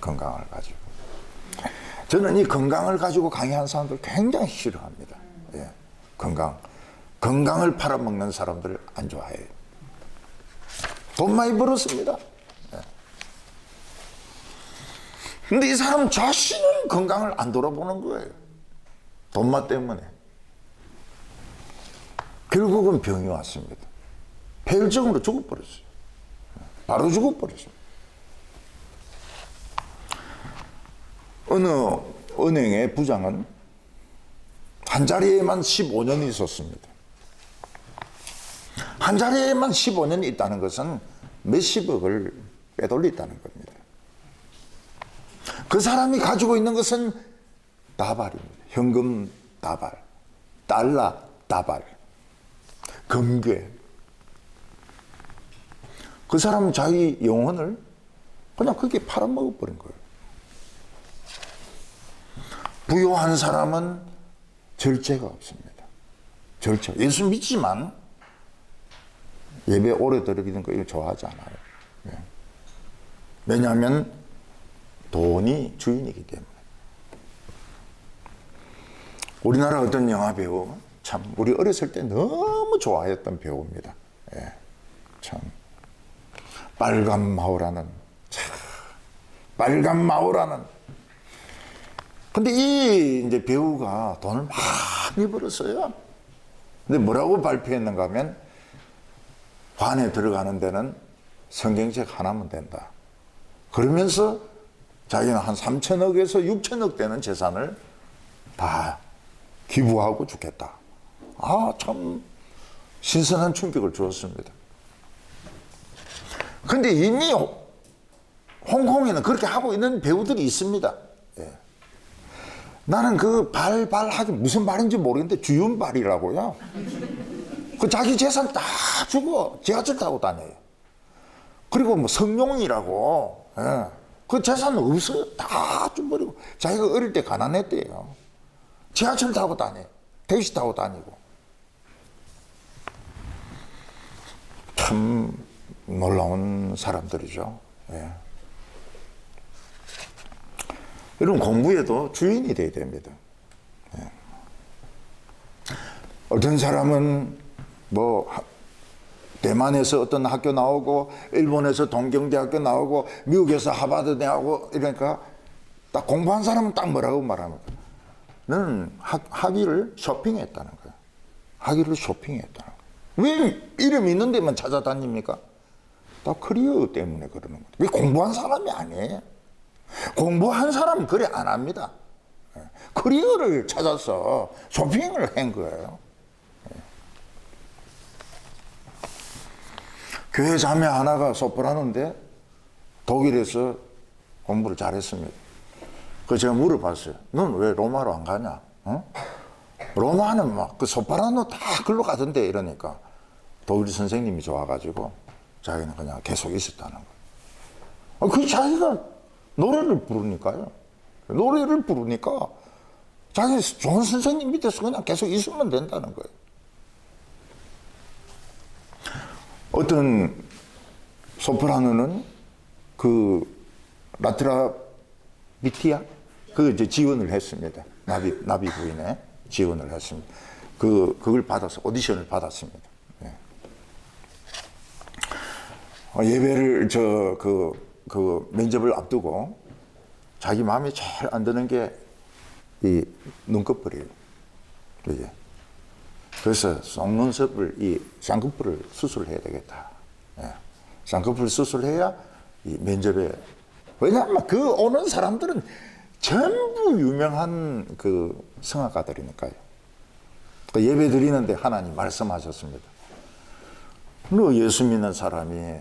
건강을 가지고. 저는 이 건강을 가지고 강의하는 사람들 굉장히 싫어합니다. 건강을 팔아먹는 사람들을 안 좋아해요. 돈 많이 벌었습니다. 근데 이 사람 자신은 건강을 안 돌아보는 거예요. 돈맛 때문에. 결국은 병이 왔습니다. 폐혈증으로 죽어버렸어요. 바로 죽어버렸습니다. 어느 은행의 부장은 한 자리에만 15년 있었습니다. 한 자리에만 15년 있다는 것은 몇십억을 빼돌렸다는 겁니다. 그 사람이 가지고 있는 것은 다발입니다. 현금 다발, 달러 다발, 금괴. 그 사람은 자기 영혼을 그냥 그렇게 팔아먹어버린 거예요. 부유한 사람은 절제가 없습니다. 절제. 예수 믿지만 예배 오래 드리는 거 이거 좋아하지 않아요. 왜냐하면 돈이 주인이기 때문에. 우리나라 어떤 영화 배우, 참 우리 어렸을 때 너무 좋아했던 배우입니다. 예, 참 빨간 마오라는, 빨간 마오라는. 근데 이 이제 배우가 돈을 많이 벌었어요. 근데 뭐라고 발표했는가 하면 관에 들어가는 데는 성경책 하나면 된다. 그러면서 자기는 한 3천억에서 6천억 되는 재산을 다 기부하고 죽겠다. 아, 참 신선한 충격을 주었습니다. 근데 이미 홍콩에는 그렇게 하고 있는 배우들이 있습니다. 예. 나는 그 발하기 무슨 말인지 모르겠는데 주윤발이라고요. 그 자기 재산 다 주고 지하철 타고 다녀요. 그리고 뭐 성룡이라고, 예. 그 재산은 없어요. 다 줘버리고. 자기가 어릴 때 가난했대요. 지하철 타고 다녀요. 택시 타고 다니고. 참 놀라운 사람들이죠. 예. 이런 공부에도 주인이 돼야 됩니다. 예. 어떤 사람은 뭐 대만에서 어떤 학교 나오고 일본에서 동경대학교 나오고 미국에서 하버드 나오고 이러니까 딱 공부한 사람은 딱 뭐라고 말합니까? 너는 학위를 쇼핑했다는 거야. 학위를 쇼핑했다는 거야. 왜 이름 있는 데만 찾아다닙니까? 다 커리어 때문에 그러는 거야. 왜 공부한 사람이 아니에요? 공부한 사람은 그래 안 합니다. 커리어를 찾아서 쇼핑을 한 거예요. 교회 자매 하나가 소프라노인데 독일에서 공부를 잘했습니다. 그래서 제가 물어봤어요. 넌 왜 로마로 안 가냐? 어? 로마는 막 그 소프라노 다 글로 가던데 이러니까 독일 선생님이 좋아가지고 자기는 그냥 계속 있었다는 거예요. 그 자기가 노래를 부르니까요. 노래를 부르니까 자기 좋은 선생님 밑에서 그냥 계속 있으면 된다는 거예요. 어떤 소프라노는 그 라트라비티아 그 이제 지원을 했습니다. 나비 부인에 지원을 했습니다. 그걸 받아서 오디션을 받았습니다. 예. 예배를 그 면접을 앞두고 자기 마음에 제일 안 드는 게 이 눈꺼풀이에요. 이제. 그래서 속눈썹을 이 쌍꺼풀을 수술해야 되겠다. 예. 쌍꺼풀 수술해야 이 면접에, 왜냐하면 그 오는 사람들은 전부 유명한 그 성악가들이니까요. 그 예배 드리는데 하나님 말씀하셨습니다. 너 예수 믿는 사람이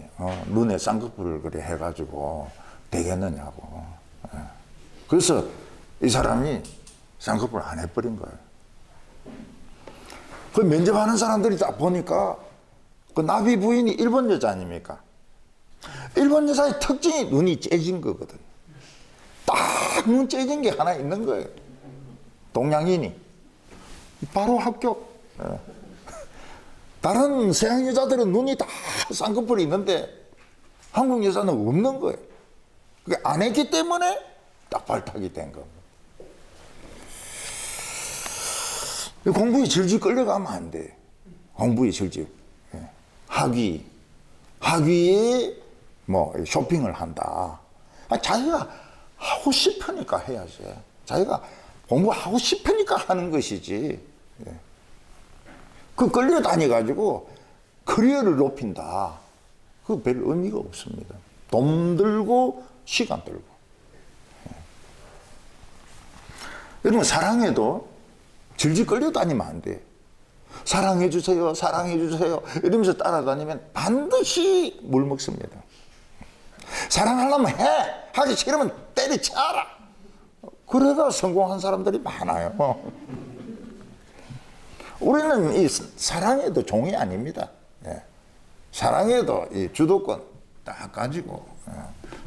눈에 쌍꺼풀을 그래 해가지고 되겠느냐고. 예. 그래서 이 사람이 쌍꺼풀을 안 해버린 거예요. 그 면접하는 사람들이 딱 보니까 그 나비 부인이 일본 여자 아닙니까? 일본 여자의 특징이 눈이 째진 거거든. 딱 눈 째진 게 하나 있는 거예요. 동양인이. 바로 합격. 예. 다른 서양 여자들은 눈이 다 쌍꺼풀이 있는데 한국 여자는 없는 거예요. 그게 안 했기 때문에 딱 발탁이 된 겁니다. 공부에 질질 끌려가면 안 돼. 공부에 질질. 예. 학위에 뭐 쇼핑을 한다. 자기가 하고 싶으니까 해야지. 자기가 공부하고 싶으니까 하는 것이지. 그 끌려다녀가지고 커리어를 높인다. 그 별 의미가 없습니다. 돈 들고 시간 들고. 여러분 사랑해도 질질 끌려다니면 안 돼. 사랑해주세요, 사랑해주세요 이러면서 따라다니면 반드시 물먹습니다. 사랑하려면 해, 하기 싫으면 때리쳐라. 그래가 성공한 사람들이 많아요. 우리는 이 사랑해도 종이 아닙니다. 예. 사랑해도 이 주도권 딱 가지고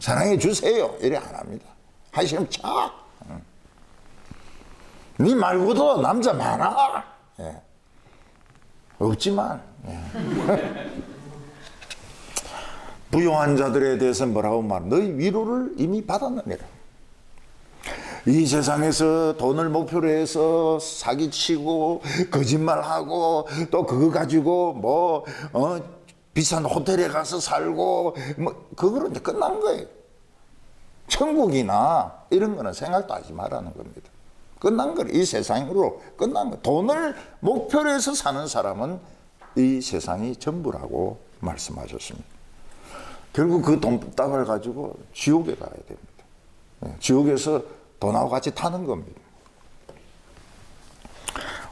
사랑해 주세요 이래 안 합니다. 하기 싫으면 쳐. 니 말고도 남자 많아. 예. 없지만 부유한 자들에 대해서 뭐라고 말? 너희 위로를 이미 받았느니라. 이 세상에서 돈을 목표로 해서 사기치고 거짓말하고 또 그거 가지고 비싼 호텔에 가서 살고 그거로 이제 끝난 거예요. 천국이나 이런 거는 생각도 하지 말라는 겁니다. 끝난 거예요. 이 세상으로 끝난 거예요. 돈을 목표로 해서 사는 사람은 이 세상이 전부라고 말씀하셨습니다. 결국 그 돈다발 가지고 지옥에 가야 됩니다. 지옥에서 돈하고 같이 타는 겁니다.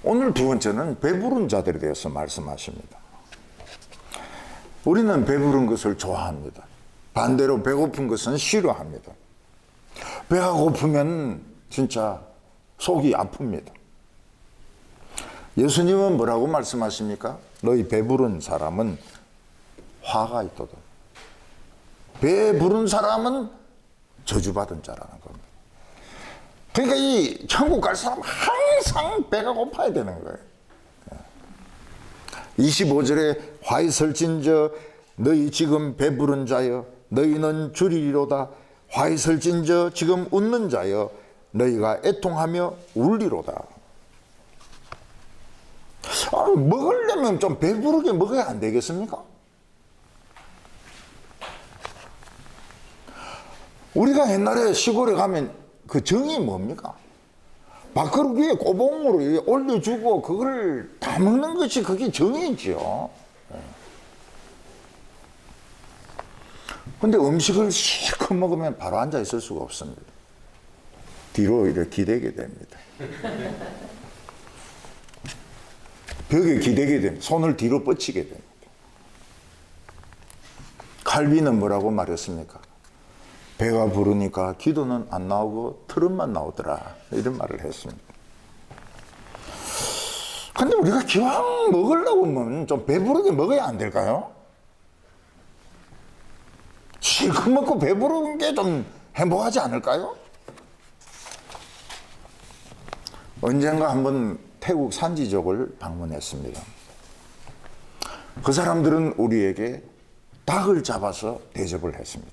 오늘 두 번째는 배부른 자들에 대해서 말씀하십니다. 우리는 배부른 것을 좋아합니다. 반대로 배고픈 것은 싫어합니다. 배가 고프면 진짜 속이 아픕니다. 예수님은 뭐라고 말씀하십니까? 너희 배부른 사람은 화가 있도다. 배부른 사람은 저주받은 자라는 겁니다. 그러니까 이 천국 갈 사람은 항상 배가 고파야 되는 거예요. 25절에 화에 설진저 너희 지금 배부른 자여 너희는 줄이리로다. 화에 설진저 지금 웃는 자여 너희가 애통하며 울리로다. 먹으려면 좀 배부르게 먹어야 안 되겠습니까? 우리가 옛날에 시골에 가면 그 정이 뭡니까? 밥그릇 위에 꼬봉으로 올려주고 그걸 다 먹는 것이 그게 정이죠. 근데 음식을 실컷 먹으면 바로 앉아 있을 수가 없습니다. 뒤로 이렇게 기대게 됩니다. 벽에 기대게 됩니다. 손을 뒤로 뻗치게 됩니다. 칼빈은 뭐라고 말했습니까? 배가 부르니까 기도는 안 나오고 트름만 나오더라. 이런 말을 했습니다. 근데 우리가 기왕 먹으려고 하면 좀 배부르게 먹어야 안 될까요? 실컷 먹고 배부른 게 좀 행복하지 않을까요? 언젠가 한번 태국 산지족을 방문했습니다. 그 사람들은 우리에게 닭을 잡아서 대접을 했습니다.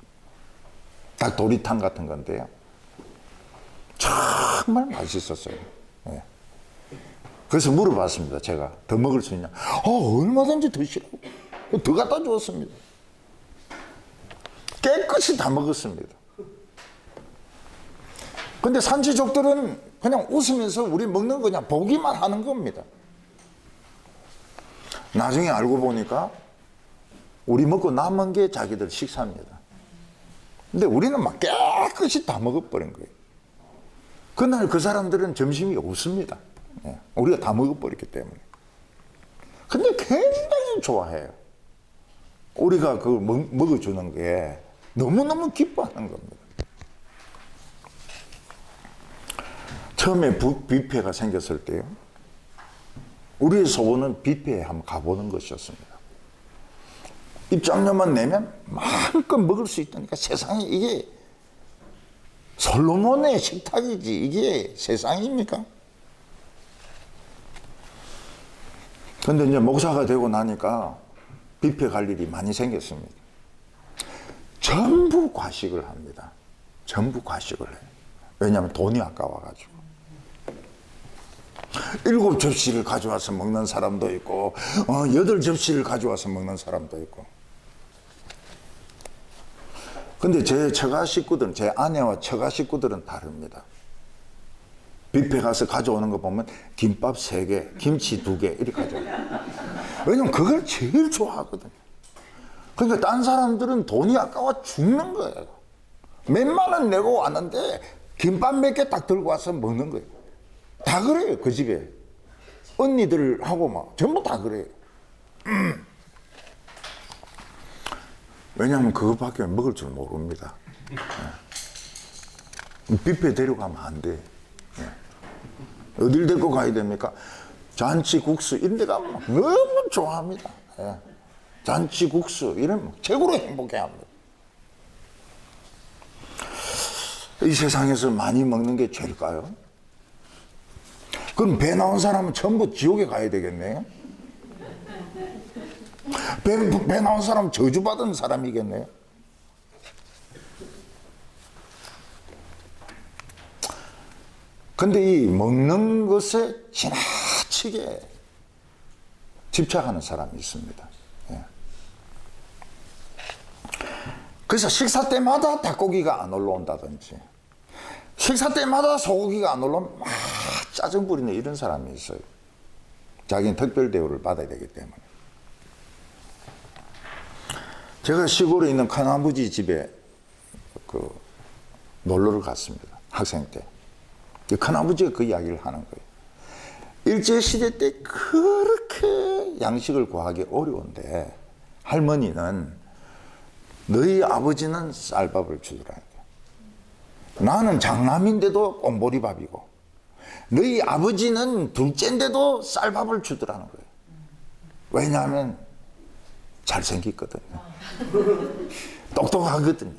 닭 도리탕 같은 건데요. 정말 맛있었어요. 네. 그래서 물어봤습니다. 제가 더 먹을 수 있냐? 얼마든지 드시라고. 더 갖다 주었습니다. 깨끗이 다 먹었습니다. 근데 산지족들은 그냥 웃으면서 우리 먹는 거 그냥 보기만 하는 겁니다. 나중에 알고 보니까 우리 먹고 남은 게 자기들 식사입니다. 근데 우리는 막 깨끗이 다 먹어버린 거예요. 그날 그 사람들은 점심이 없습니다. 우리가 다 먹어버렸기 때문에. 근데 굉장히 좋아해요. 우리가 그 먹어주는 게 너무너무 기뻐하는 겁니다. 처음에 뷔페가 생겼을 때요. 우리의 소원은 뷔페에 한번 가보는 것이었습니다. 입장료만 내면 마음껏 먹을 수 있다니까. 세상에 이게 솔로몬의 식탁이지 이게 세상입니까? 근데 이제 목사가 되고 나니까 뷔페 갈 일이 많이 생겼습니다. 전부 과식을 합니다. 전부 과식을 해요. 왜냐하면 돈이 아까워가지고. 7접시를 가져와서 먹는 사람도 있고 8접시를 가져와서 먹는 사람도 있고. 근데 제 처가 식구들은, 제 아내와 처가 식구들은 다릅니다. 뷔페 가서 가져오는 거 보면 김밥 3개, 김치 2개 이렇게 가져와요. 왜냐면 그걸 제일 좋아하거든요. 그러니까 딴 사람들은 돈이 아까워 죽는 거예요. 몇만 원 내고 왔는데 김밥 몇 개 딱 들고 와서 먹는 거예요. 다 그래요, 그 집에. 언니들하고 막 전부 다 그래요. 왜냐하면 그거밖에 먹을 줄 모릅니다. 뷔페 데려가면 안 돼. 어딜 데리고 가야 됩니까? 잔치국수 이런 데 가면 너무 좋아합니다. 잔치국수 이런 최고로 행복해합니다. 이 세상에서 많이 먹는 게 죄일까요? 그럼 배 나온 사람은 전부 지옥에 가야 되겠네요? 배 나온 사람은 저주받은 사람이겠네요? 근데 이 먹는 것에 지나치게 집착하는 사람이 있습니다. 그래서 식사 때마다 닭고기가 안 올라온다든지 식사 때마다 소고기가 안 올라오면 막 짜증 부리는 이런 사람이 있어요. 자기는 특별 대우를 받아야 되기 때문에. 제가 시골에 있는 큰아버지 집에 놀러를 갔습니다. 학생 때. 큰아버지가 그 이야기를 하는 거예요. 일제시대 때 그렇게 양식을 구하기 어려운데 할머니는 너희 아버지는 쌀밥을 주더라. 나는 장남인데도 꽁보리밥이고 너희 아버지는 둘째인데도 쌀밥을 주더라는 거예요. 왜냐하면 잘생겼거든요. 똑똑하거든요.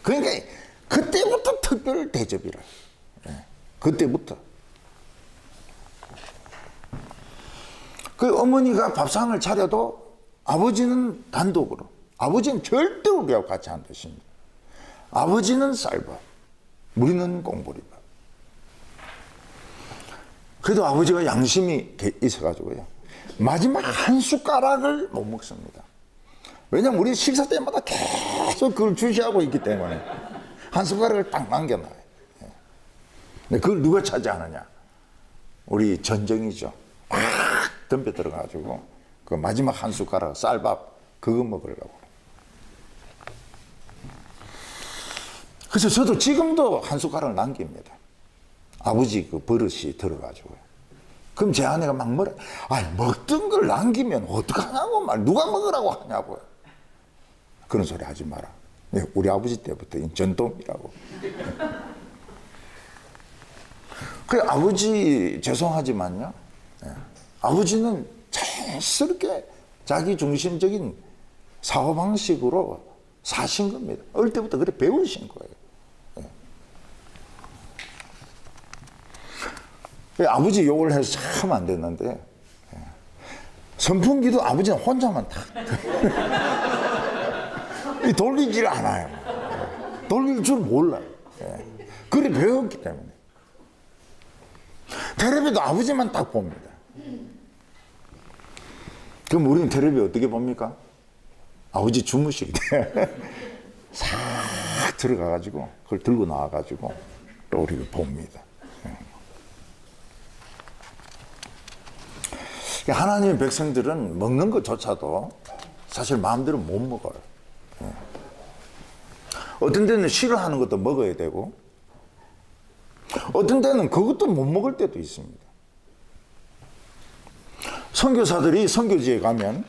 그러니까 그때부터 특별 대접이라. 그때부터. 그 어머니가 밥상을 차려도 아버지는 단독으로. 아버지는 절대 우리하고 같이 안 드십니다. 아버지는 쌀밥, 우리는 꽁보리밥. 그래도 아버지가 양심이 있어가지고요. 마지막 한 숟가락을 못 먹습니다. 왜냐면 우리 식사 때마다 계속 그걸 주시하고 있기 때문에 한 숟가락을 딱 남겨놔요. 근데 그걸 누가 차지하느냐? 우리 전정이죠. 막 덤벼 들어가가지고 그 마지막 한 숟가락 쌀밥 그거 먹으려고. 그래서 저도 지금도 한 숟가락을 남깁니다. 아버지 그 버릇이 들어가지고요. 그럼 제 아내가 막 뭐라, 먹던 걸 남기면 어떡하냐고 말, 누가 먹으라고 하냐고요. 그런 소리 하지 마라. 우리 아버지 때부터 전통이라고. 그래, 아버지 죄송하지만요. 아버지는 자연스럽게 자기 중심적인 사고방식으로 사신 겁니다. 어릴 때부터 그래 배우신 거예요. 아버지 욕을 해서 참 안 됐는데 선풍기도 아버지는 혼자만 다 돌리질 않아요. 돌릴 줄 몰라요. 그래 배웠기 때문에. 텔레비도 아버지만 딱 봅니다. 그럼 우리는 텔레비 어떻게 봅니까? 아버지 주무실 때 싹 들어가가지고 그걸 들고 나와가지고 또 우리가 봅니다. 하나님의 백성들은 먹는 것조차도 사실 마음대로 못 먹어요. 어떤 데는 싫어하는 것도 먹어야 되고 어떤 데는 그것도 못 먹을 때도 있습니다. 선교사들이 선교지에 가면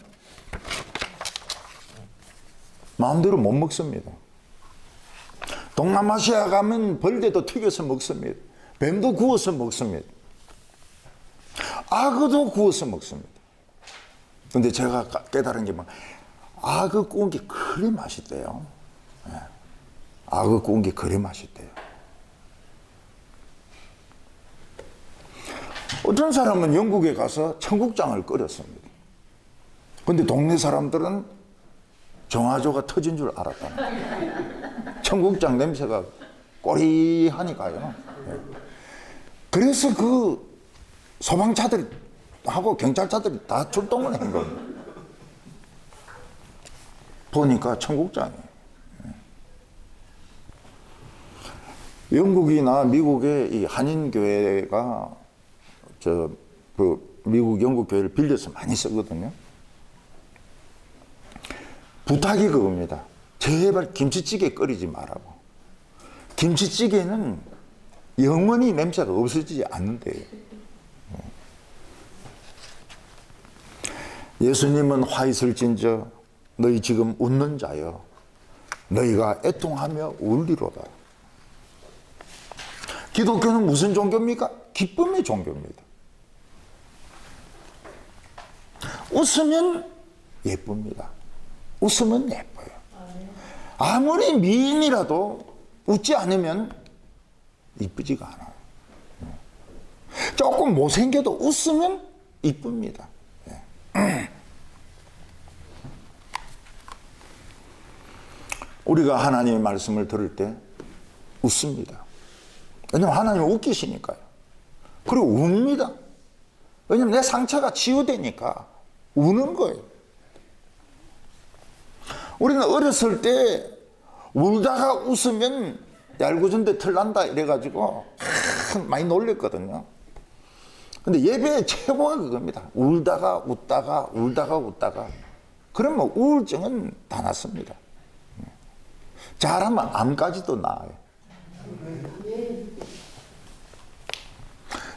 마음대로 못 먹습니다. 동남아시아 가면 벌떼도 튀겨서 먹습니다. 뱀도 구워서 먹습니다. 악어도 구워서 먹습니다. 근데 제가 깨달은 게 악어 구운 게 그리 맛있대요. 악어 구운 게 그리 맛있대요. 어떤 사람은 영국에 가서 청국장을 끓였습니다. 근데 동네 사람들은 정화조가 터진 줄 알았다는 거예요. 청국장 냄새가 꼬리하니까요. 그래서 그 소방차들하고 경찰차들이 다 출동을 한 겁니다. 보니까 청국장이에요. 영국이나 미국의 이 한인교회가 미국 영국 교회를 빌려서 많이 쓰거든요. 부탁이 그겁니다. 제발 김치찌개 끓이지 말라고. 김치찌개는 영원히 냄새가 없어지지 않는데요. 예수님은 화 있을진저 너희 지금 웃는 자여 너희가 애통하며 울리로다. 기독교는 무슨 종교입니까? 기쁨의 종교입니다. 웃으면 예쁩니다. 웃으면 예뻐요. 아무리 미인이라도 웃지 않으면 이쁘지가 않아요. 조금 못생겨도 웃으면 이쁩니다. 우리가 하나님의 말씀을 들을 때 웃습니다. 왜냐하면 하나님은 웃기시니까요. 그리고 웁니다. 왜냐하면 내 상처가 치유되니까 우는 거예요. 우리는 어렸을 때 울다가 웃으면 얄궂은데 털난다 이래가지고 많이 놀랬거든요. 근데 예배의 최고가 그겁니다. 울다가 웃다가 울다가 웃다가 그러면 우울증은 다 낫습니다. 잘하면 암까지도 나아요.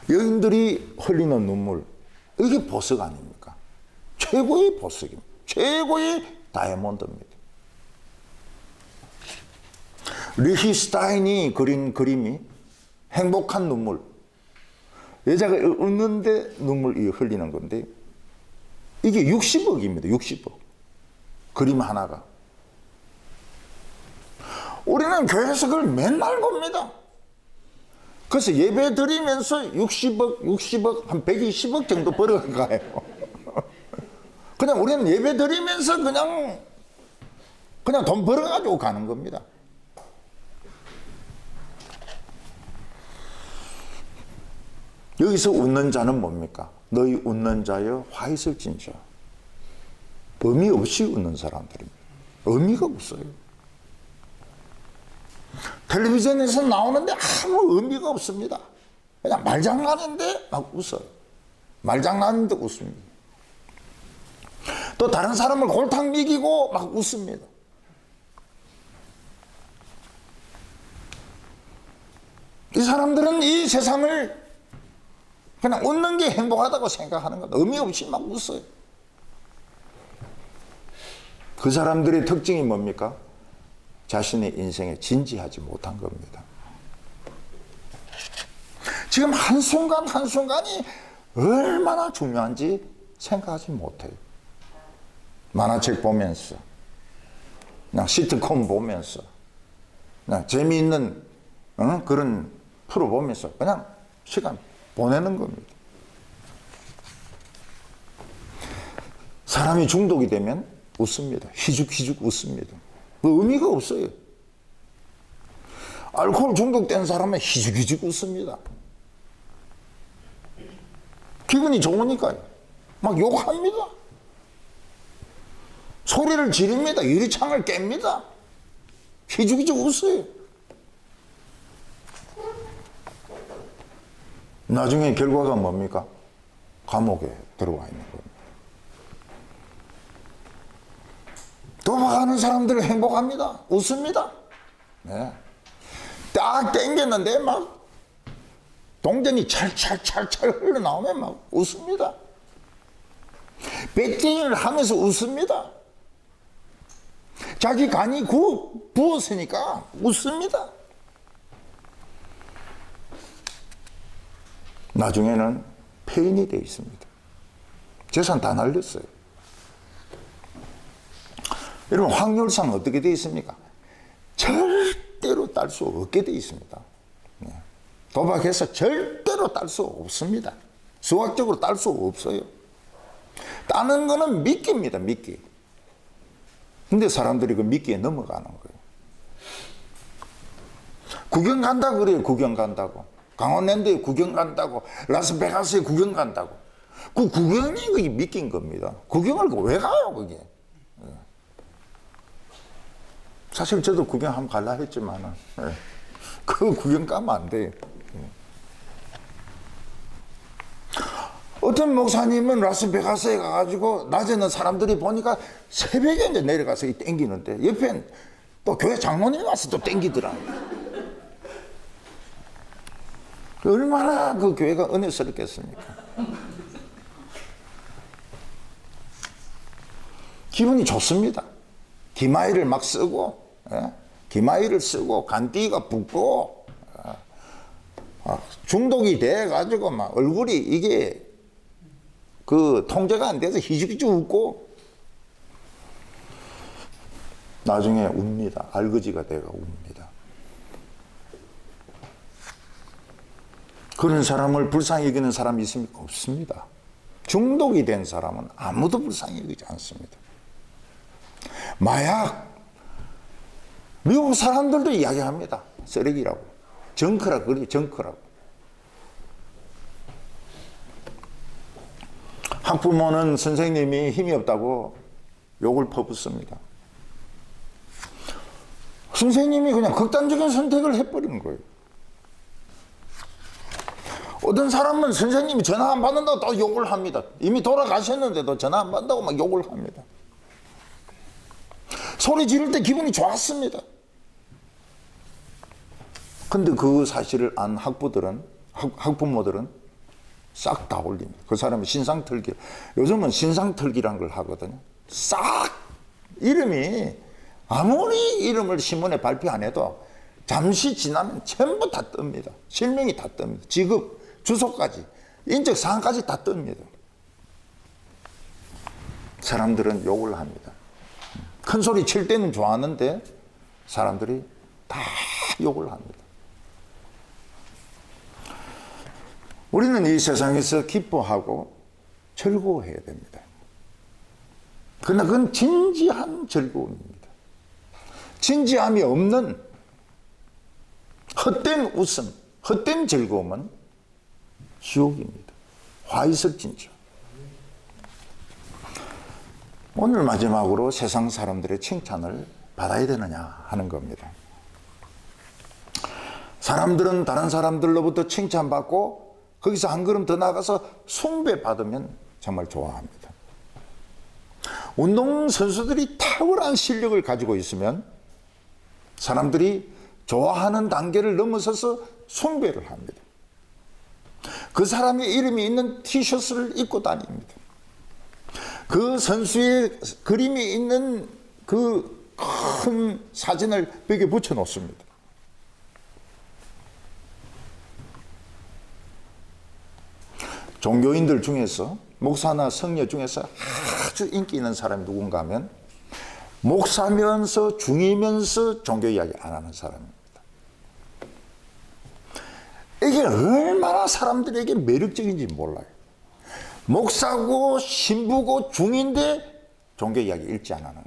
여인들이 흘리는 눈물, 이게 보석 아닙니까? 최고의 보석입니다. 최고의 다이아몬드입니다. 리히슈타인이 그린 그림이 행복한 눈물, 여자가 웃는데 눈물이 흘리는 건데 이게 60억입니다. 60억. 그림 하나가. 우리는 교회에서 그걸 맨날 봅니다. 그래서 예배 드리면서 60억, 한 120억 정도 벌어가요. 그냥 우리는 예배 드리면서 그냥 돈 벌어가지고 가는 겁니다. 여기서 웃는 자는 뭡니까? 너희 웃는 자여 화 있을진저. 의미 없이 웃는 사람들입니다. 의미가 없어요. 텔레비전에서 나오는데 아무 의미가 없습니다. 그냥 말장난인데 막 웃어요. 말장난인데 웃습니다. 또 다른 사람을 골탕 먹이고 막 웃습니다. 이 사람들은 이 세상을 그냥 웃는 게 행복하다고 생각하는 겁니다. 의미 없이 막 웃어요. 그 사람들의 특징이 뭡니까? 자신의 인생에 진지하지 못한 겁니다. 지금 한순간 한순간이 얼마나 중요한지 생각하지 못해요. 만화책 보면서, 그냥 시트콤 보면서, 그냥 재미있는 그런 프로 보면서 그냥 시간 보내는 겁니다. 사람이 중독이 되면 웃습니다. 희죽희죽 웃습니다. 그 의미가 없어요. 알코올 중독된 사람은 희죽희죽 웃습니다. 기분이 좋으니까요. 막 욕합니다. 소리를 지릅니다. 유리창을 깹니다. 희죽희죽 웃어요. 나중에 결과가 뭡니까? 감옥에 들어와 있는 겁니다. 도박하는 사람들은 행복합니다. 웃습니다. 네. 딱 땡겼는데 막 동전이 찰찰찰찰 흘러나오면 막 웃습니다. 배팅을 하면서 웃습니다. 자기 간이 부었으니까 웃습니다. 나중에는 폐인이 되어 있습니다. 재산 다 날렸어요. 여러분, 확률상 어떻게 되어 있습니까? 절대로 딸 수 없게 되어 있습니다. 도박해서 절대로 딸 수 없습니다. 수학적으로 딸 수 없어요. 따는 거는 미끼입니다, 미끼. 근데 사람들이 그 미끼에 넘어가는 거예요. 구경 간다고 그래요, 구경 간다고. 강원랜드에 구경 간다고, 라스베가스에 구경 간다고. 그 구경이 그게 미끼인 겁니다. 구경을 왜 가요, 그게? 사실 저도 구경 한번 갈라 했지만은, 그 구경 가면 안 돼요. 어떤 목사님은 라스베가스에 가가지고 낮에는 사람들이 보니까 새벽에 이제 내려가서 땡기는데 옆엔 또 교회 장로님이 와서 또 땡기더라. 얼마나 그 교회가 은혜스럽겠습니까? 기분이 좋습니다. 기마이를 막 쓰고, 기마이를 쓰고 간띠가 붓고, 중독이 돼가지고 막 얼굴이 이게 그 통제가 안 돼서 희죽희죽 웃고 나중에 웁니다. 알거지가 돼가 웁니다. 그런 사람을 불쌍히 여기는 사람이 있습니까? 없습니다. 중독이 된 사람은 아무도 불쌍히 여기지 않습니다. 마약, 미국 사람들도 이야기합니다. 쓰레기라고. 정크라고 그래요. 정크라고. 학부모는 선생님이 힘이 없다고 욕을 퍼붓습니다. 선생님이 그냥 극단적인 선택을 해버린 거예요. 어떤 사람은 선생님이 전화 안 받는다고 또 욕을 합니다. 이미 돌아가셨는데도 전화 안 받는다고 막 욕을 합니다. 소리 지를 때 기분이 좋았습니다. 근데 그 사실을 안 학부모들은 싹 다 올립니다. 그 사람은 신상털기, 요즘은 신상털기란 걸 하거든요. 싹 이름이 아무리 이름을 신문에 발표 안 해도 잠시 지나면 전부 다 뜹니다. 실명이 다 뜹니다. 직업, 주소까지, 인적 사항까지 다 뜹니다. 사람들은 욕을 합니다. 큰 소리 칠 때는 좋아하는데 사람들이 다 욕을 합니다. 우리는 이 세상에서 기뻐하고 즐거워해야 됩니다. 그러나 그건 진지한 즐거움입니다. 진지함이 없는 헛된 웃음, 헛된 즐거움은 지옥입니다. 화 있을 진저. 오늘 마지막으로 세상 사람들의 칭찬을 받아야 되느냐 하는 겁니다. 사람들은 다른 사람들로부터 칭찬받고 거기서 한 걸음 더 나가서 숭배받으면 정말 좋아합니다. 운동선수들이 탁월한 실력을 가지고 있으면 사람들이 좋아하는 단계를 넘어서서 숭배를 합니다. 그 사람의 이름이 있는 티셔츠를 입고 다닙니다. 그 선수의 그림이 있는 그 큰 사진을 벽에 붙여 놓습니다. 종교인들 중에서, 목사나 성녀 중에서 아주 인기 있는 사람이 누군가 하면 목사면서 중이면서 종교 이야기 안 하는 사람입니다. 이게 얼마나 사람들에게 매력적인지 몰라요. 목사고 신부고 중인데 종교 이야기 읽지 않는 거예요.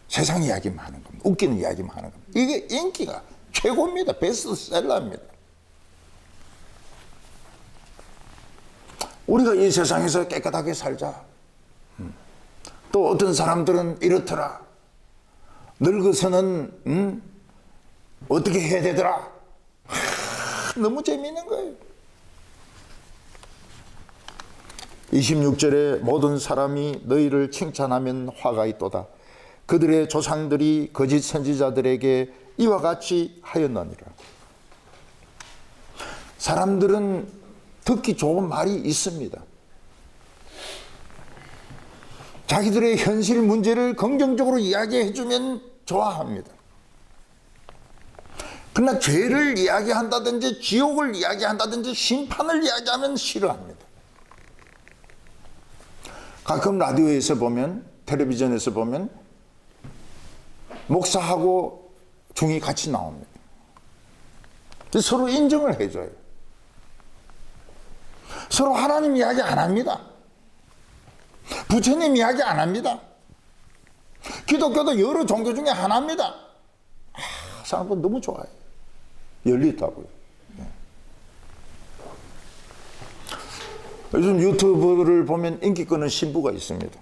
세상 이야기만 하는 겁니다. 웃기는 이야기만 하는 겁니다. 이게 인기가 최고입니다. 베스트셀러입니다. 우리가 이 세상에서 깨끗하게 살자. 또 어떤 사람들은 이렇더라. 늙어서는 어떻게 해야 되더라. 너무 재미있는 거예요. 26절에 모든 사람이 너희를 칭찬하면 화가 있도다. 그들의 조상들이 거짓 선지자들에게 이와 같이 하였느니라. 사람들은 듣기 좋은 말이 있습니다. 자기들의 현실 문제를 긍정적으로 이야기해주면 좋아합니다. 그러나 죄를 이야기한다든지 지옥을 이야기한다든지 심판을 이야기하면 싫어합니다. 가끔 라디오에서 보면, 텔레비전에서 보면 목사하고 중이 같이 나옵니다. 서로 인정을 해줘요. 서로 하나님 이야기 안 합니다. 부처님 이야기 안 합니다. 기독교도 여러 종교 중에 하나입니다. 사람들 너무 좋아요. 열리다고요. 요즘 유튜브를 보면 인기 끄는 신부가 있습니다.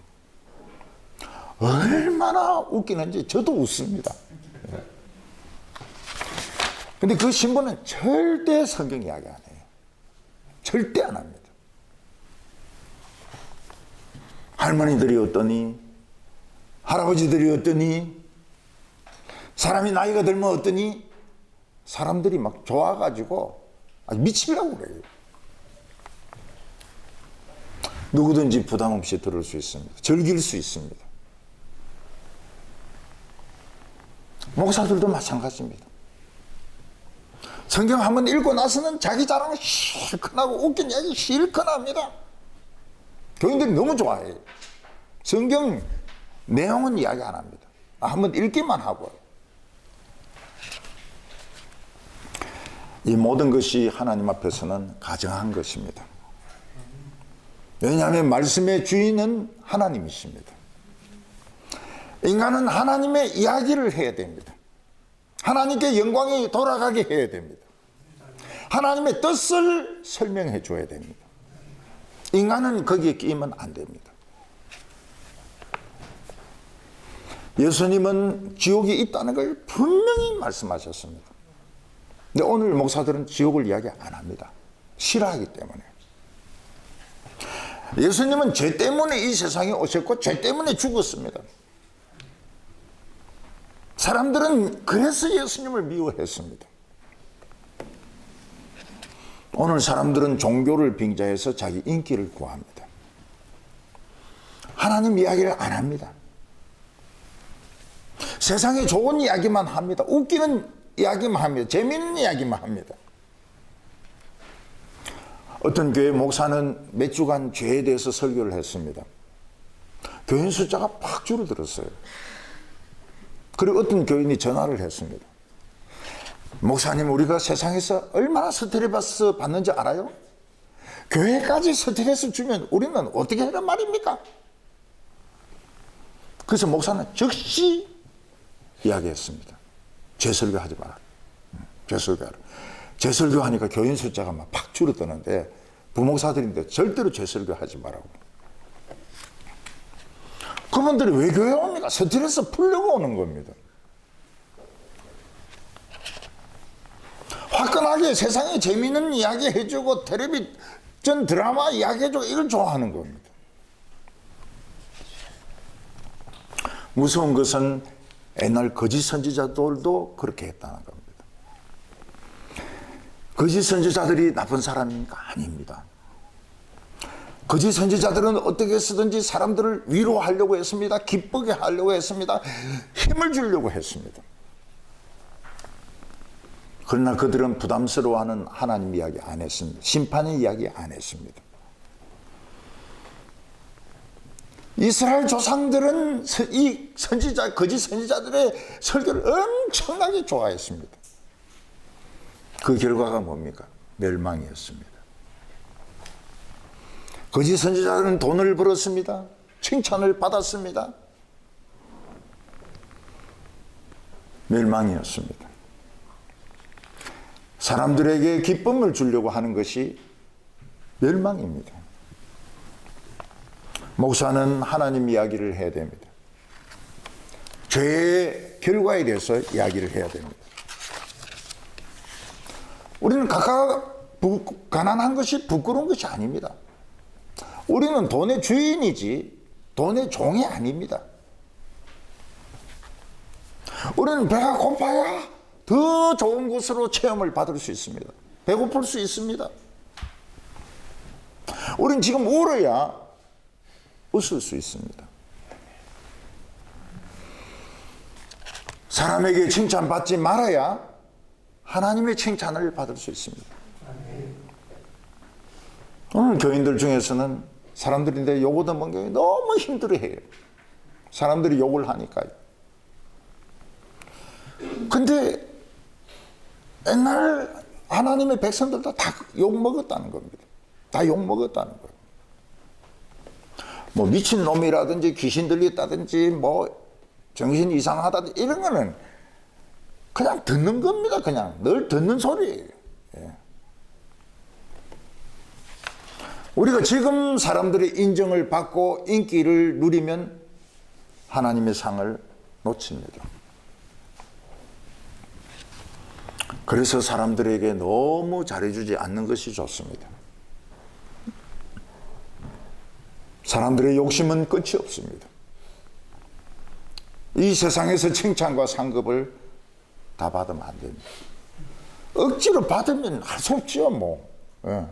얼마나 웃기는지 저도 웃습니다. 근데 그 신부는 절대 성경 이야기 안 해요. 절대 안 합니다. 할머니들이 어떠니? 할아버지들이 어떠니? 사람이 나이가 들면 어떠니? 사람들이 막 좋아가지고 미치려고 그래요. 누구든지 부담 없이 들을 수 있습니다. 즐길 수 있습니다. 목사들도 마찬가지입니다. 성경 한번 읽고 나서는 자기 자랑 실컷 하고 웃긴 이야기 실컷 합니다. 교인들이 너무 좋아해요. 성경 내용은 이야기 안 합니다. 한번 읽기만 하고. 이 모든 것이 하나님 앞에서는 가정한 것입니다. 왜냐하면 말씀의 주인은 하나님이십니다. 인간은 하나님의 이야기를 해야 됩니다. 하나님께 영광이 돌아가게 해야 됩니다. 하나님의 뜻을 설명해 줘야 됩니다. 인간은 거기에 끼면 안 됩니다. 예수님은 지옥이 있다는 걸 분명히 말씀하셨습니다. 근데 오늘 목사들은 지옥을 이야기 안 합니다. 싫어하기 때문에. 예수님은 죄 때문에 이 세상에 오셨고 죄 때문에 죽었습니다. 사람들은 그래서 예수님을 미워했습니다. 오늘 사람들은 종교를 빙자해서 자기 인기를 구합니다. 하나님 이야기를 안 합니다. 세상에 좋은 이야기만 합니다. 웃기는 이야기만 합니다. 재미있는 이야기만 합니다. 어떤 교회 목사는 몇 주간 죄에 대해서 설교를 했습니다. 교인 숫자가 팍 줄어들었어요. 그리고 어떤 교인이 전화를 했습니다. 목사님, 우리가 세상에서 얼마나 스트레스 받는지 알아요? 교회까지 스트레스 주면 우리는 어떻게 하란 말입니까? 그래서 목사는 즉시 이야기했습니다. 죄설교하지 마라. 죄설교하라. 죄설교하니까 교인 숫자가 막 팍 줄어드는데 부목사들인데 절대로 죄설교하지 말라고. 그분들이 왜 교회 옵니까? 스트레스 풀려고 오는 겁니다. 화끈하게 세상에 재미있는 이야기 해주고 텔레비전 드라마 이야기 해주고 이걸 좋아하는 겁니다. 무서운 것은 옛날 거짓 선지자들도 그렇게 했다는 겁니다. 거짓 선지자들이 나쁜 사람입니까? 아닙니다. 거짓 선지자들은 어떻게 쓰든지 사람들을 위로하려고 했습니다. 기쁘게 하려고 했습니다. 힘을 주려고 했습니다. 그러나 그들은 부담스러워하는 하나님 이야기 안 했습니다. 심판의 이야기 안 했습니다. 이스라엘 조상들은 이 선지자, 거짓 선지자들의 설교를 엄청나게 좋아했습니다. 그 결과가 뭡니까? 멸망이었습니다. 거짓 선지자들은 돈을 벌었습니다. 칭찬을 받았습니다. 멸망이었습니다. 사람들에게 기쁨을 주려고 하는 것이 멸망입니다. 목사는 하나님 이야기를 해야 됩니다. 죄의 결과에 대해서 이야기를 해야 됩니다. 우리는 각각 가난한 것이 부끄러운 것이 아닙니다. 우리는 돈의 주인이지 돈의 종이 아닙니다. 우리는 배가 고파야 더 좋은 곳으로 체험을 받을 수 있습니다. 배고플 수 있습니다. 우리는 지금 울어야 웃을 수 있습니다. 사람에게 칭찬받지 말아야 하나님의 칭찬을 받을 수 있습니다. 오늘 교인들 중에서는 사람들이 내 욕 얻어먹는 게 너무 힘들어해요. 사람들이 욕을 하니까요. 근데 옛날 하나님의 백성들도 다 욕먹었다는 겁니다. 다 욕먹었다는 거예요. 뭐 미친놈이라든지 귀신 들렸다든지 뭐 정신 이상하다든지 이런 거는 그냥 듣는 겁니다. 그냥 늘 듣는 소리예요. 예. 우리가 지금 사람들의 인정을 받고 인기를 누리면 하나님의 상을 놓칩니다. 그래서 사람들에게 너무 잘해주지 않는 것이 좋습니다. 사람들의 욕심은 끝이 없습니다. 이 세상에서 칭찬과 상급을 다 받으면 안 됩니다. 억지로 받으면 할 수 없죠, 뭐. 예.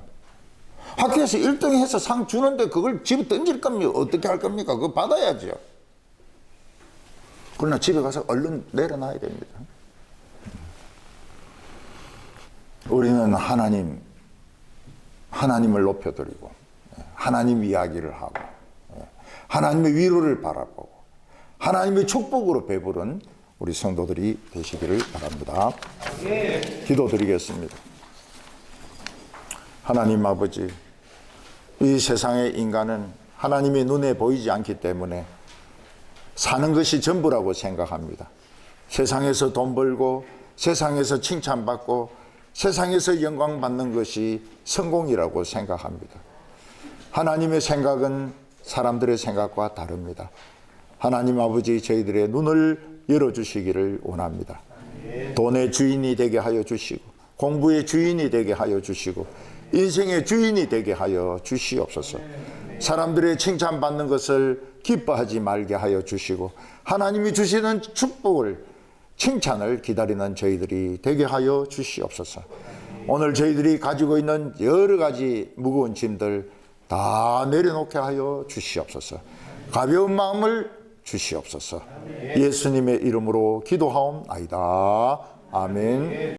학교에서 1등 해서 상 주는데 그걸 집에 던질 겁니까? 어떻게 할 겁니까? 그거 받아야죠. 그러나 집에 가서 얼른 내려놔야 됩니다. 우리는 하나님을 높여드리고, 하나님 이야기를 하고, 하나님의 위로를 바라보고, 하나님의 축복으로 배부른 우리 성도들이 되시기를 바랍니다. 기도드리겠습니다. 하나님 아버지, 이 세상의 인간은 하나님의 눈에 보이지 않기 때문에 사는 것이 전부라고 생각합니다. 세상에서 돈 벌고, 세상에서 칭찬받고, 세상에서 영광 받는 것이 성공이라고 생각합니다. 하나님의 생각은 사람들의 생각과 다릅니다. 하나님 아버지, 저희들의 눈을 열어주시기를 원합니다. 돈의 주인이 되게 하여 주시고, 공부의 주인이 되게 하여 주시고, 인생의 주인이 되게 하여 주시옵소서. 사람들의 칭찬받는 것을 기뻐하지 말게 하여 주시고, 하나님이 주시는 축복을, 칭찬을 기다리는 저희들이 되게 하여 주시옵소서. 오늘 저희들이 가지고 있는 여러 가지 무거운 짐들 다 내려놓게 하여 주시옵소서. 가벼운 마음을 주시옵소서. 예수님의 이름으로 기도하옵나이다. 아멘.